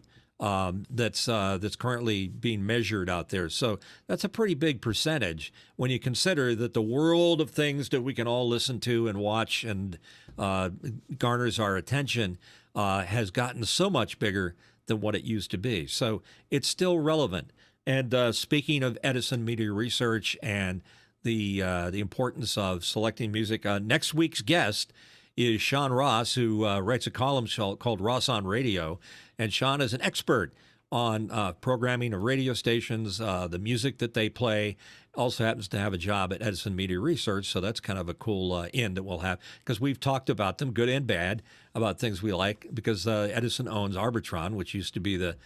that's currently being measured out there. So that's a pretty big percentage when you consider that the world of things that we can all listen to and watch and garners our attention has gotten so much bigger than what it used to be. So it's still relevant. And speaking of Edison Media Research and the importance of selecting music. Next week's guest is Sean Ross, who writes a column called Ross on Radio, and Sean is an expert on programming of radio stations, the music that they play. Also happens to have a job at Edison Media Research, so that's kind of a cool in that we'll have, because we've talked about them, good and bad, about things we like, because Edison owns Arbitron, which used to be the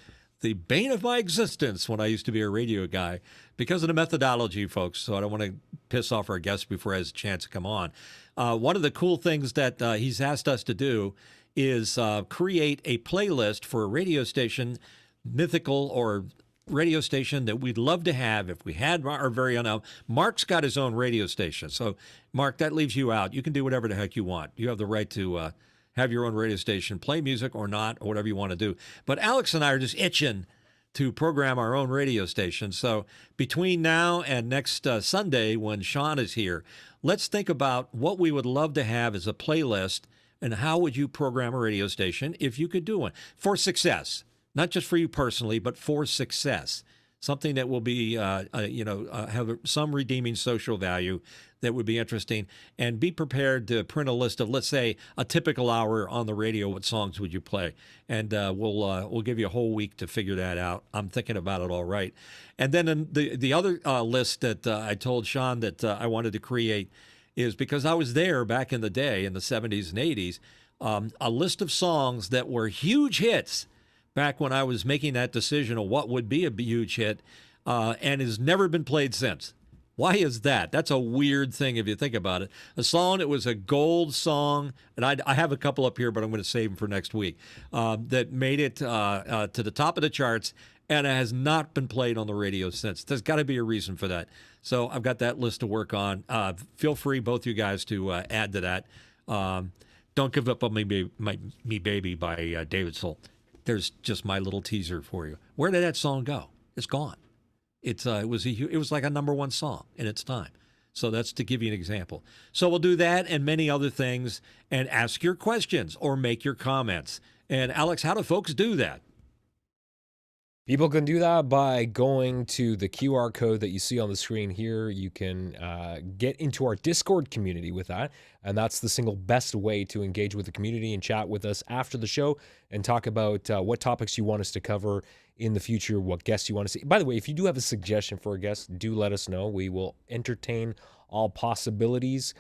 bane of my existence when I used to be a radio guy, because of the methodology, folks. So I don't want to piss off our guest before he has a chance to come on. One of the cool things that he's asked us to do is create a playlist for a radio station, mythical or radio station that we'd love to have if we had our very own. Mark's got his own radio station. So, Mark, that leaves you out. You can do whatever the heck you want. You have the right to have your own radio station, play music or not, or whatever you want to do. But Alex and I are just itching to program our own radio station. So between now and next Sunday, when Sean is here, let's think about what we would love to have as a playlist, and how would you program a radio station if you could do one for success. Not just for you personally, but for success. Something that will be, have some redeeming social value that would be interesting. And be prepared to print a list of, let's say, a typical hour on the radio. What songs would you play? And we'll give you a whole week to figure that out. I'm thinking about it all right. And then the other list that I told Sean that I wanted to create is, because I was there back in the day in the 70s and 80s, a list of songs that were huge hits back when I was making that decision of what would be a huge hit, and has never been played since. Why is that? That's a weird thing if you think about it. A song that was a gold song, and I have a couple up here, but I'm going to save them for next week, that made it to the top of the charts, and it has not been played on the radio since. There's got to be a reason for that. So I've got that list to work on. Feel free, both you guys, to add to that. Don't Give Up on Me, Baby by David Soul. There's just my little teaser for you. Where did that song go? It's gone. It was like a #1 song in its time. So that's to give you an example. So we'll do that and many other things, and ask your questions or make your comments. And Alex, how do folks do that? People can do that by going to the QR code that you see on the screen here. You can get into our Discord community with that, and that's the single best way to engage with the community and chat with us after the show and talk about what topics you want us to cover in the future, what guests you want to see. By the way, if you do have a suggestion for a guest, do let us know. We will entertain all possibilities.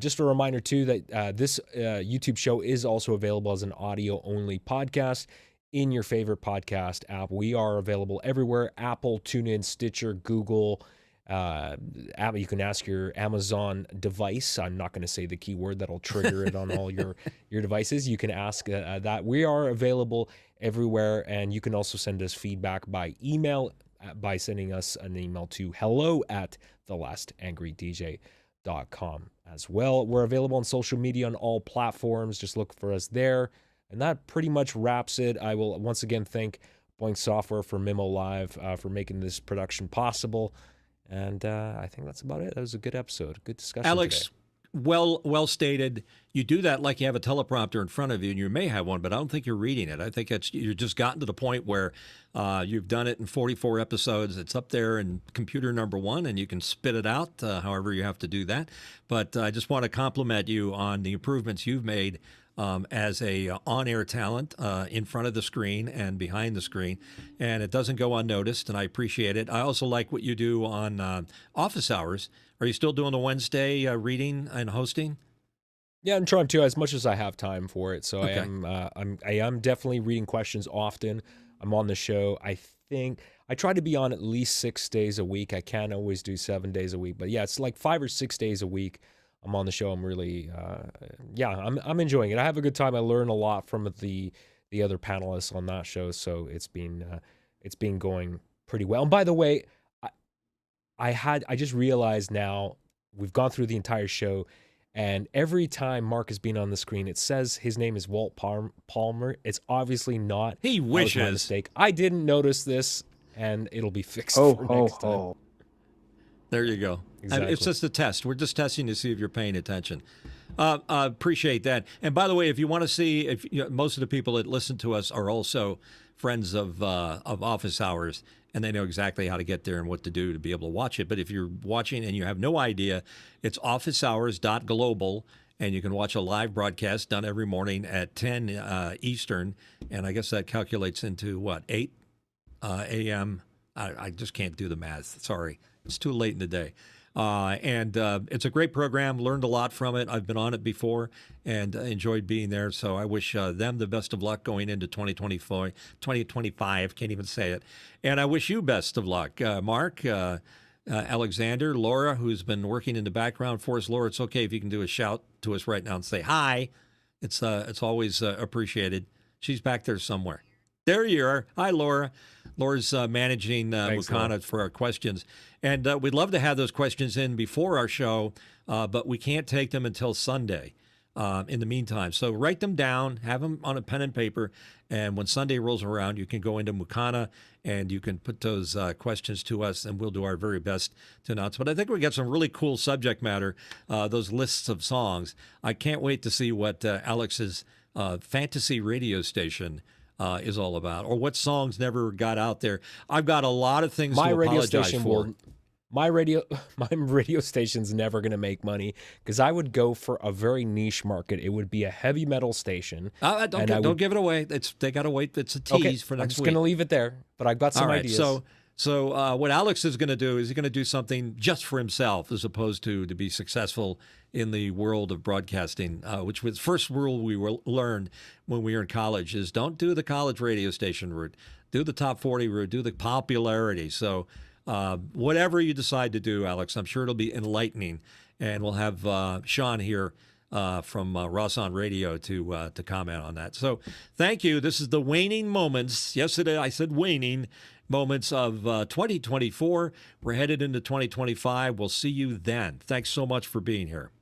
Just a reminder, too, that this YouTube show is also available as an audio-only podcast in your favorite podcast app. We are available everywhere: Apple, TuneIn, Stitcher, Google. You can ask your Amazon device. I'm not going to say the keyword that'll trigger it on all your devices. You can ask that. We are available everywhere, and you can also send us feedback by email by sending us an email to hello@thelastangrydj.com as well. We're available on social media on all platforms. Just look for us there. And that pretty much wraps it. I will once again thank Boing Software for Mimo Live for making this production possible. And I think that's about it. That was a good episode. Good discussion Alex, today. well stated. You do that like you have a teleprompter in front of you, and you may have one, but I don't think you're reading it. I think you're just gotten to the point where you've done it in 44 episodes. It's up there in computer #1, and you can spit it out however you have to do that. But I just want to compliment you on the improvements you've made as a on-air talent in front of the screen and behind the screen, and it doesn't go unnoticed, and I appreciate it. I also like what you do on office hours. Are you still doing the Wednesday reading and hosting? Yeah, I'm trying to, as much as I have time for it. So Okay. I am definitely reading questions often. I'm on the show. I think I try to be on at least 6 days a week. I can't always do 7 days a week, but yeah, it's like 5 or 6 days a week I'm on the show. I'm really, I'm enjoying it. I have a good time. I learn a lot from the other panelists on that show. So it's been going pretty well. And by the way, I just realized now we've gone through the entire show, and every time Mark has been on the screen, it says his name is Walt Palmer. It's obviously not. He That was my wishes. mistake. I didn't notice this, and it'll be fixed for next time. There you go. Exactly. It's just a test. We're just testing to see if you're paying attention. Appreciate that. And by the way, if you want to see, if most of the people that listen to us are also friends of Office Hours, and they know exactly how to get there and what to do to be able to watch it. But if you're watching and you have no idea, it's officehours.global, and you can watch a live broadcast done every morning at 10 Eastern, and I guess that calculates into what, 8 a.m. I just can't do the math. Sorry, it's too late in the day. And it's a great program. Learned a lot from it. I've been on it before and enjoyed being there. So I wish them the best of luck going into 2024, 2025. Can't even say it. And I wish you best of luck, Mark, Alexander, Laura, who's been working in the background for us. Laura, it's okay if you can do a shout to us right now and say hi. It's always appreciated. She's back there somewhere. There you are. Hi, Laura. Laura's managing Mukana for our questions. And we'd love to have those questions in before our show, but we can't take them until Sunday in the meantime. So write them down, have them on a pen and paper, and when Sunday rolls around, you can go into Mukana and you can put those questions to us, and we'll do our very best to announce. But I think we got some really cool subject matter, those lists of songs. I can't wait to see what Alex's fantasy radio station is all about, or what songs never got out there. I've got a lot of things to apologize for. My radio station's never going to make money because I would go for a very niche market. It would be a heavy metal station. Don't give it away. They got to wait. It's a tease for next week. I'm just going to leave it there, but I've got some ideas. So what Alex is going to do is he's going to do something just for himself as opposed to be successful in the world of broadcasting, which was the first rule we learned when we were in college is don't do the college radio station route. Do the top 40 route. Do the popularity. So whatever you decide to do, Alex, I'm sure it'll be enlightening. And we'll have Sean here from Ross on Radio to comment on that. So thank you. This is the waning moments. Yesterday I said waning moments of 2024. We're headed into 2025. We'll see you then. Thanks so much for being here.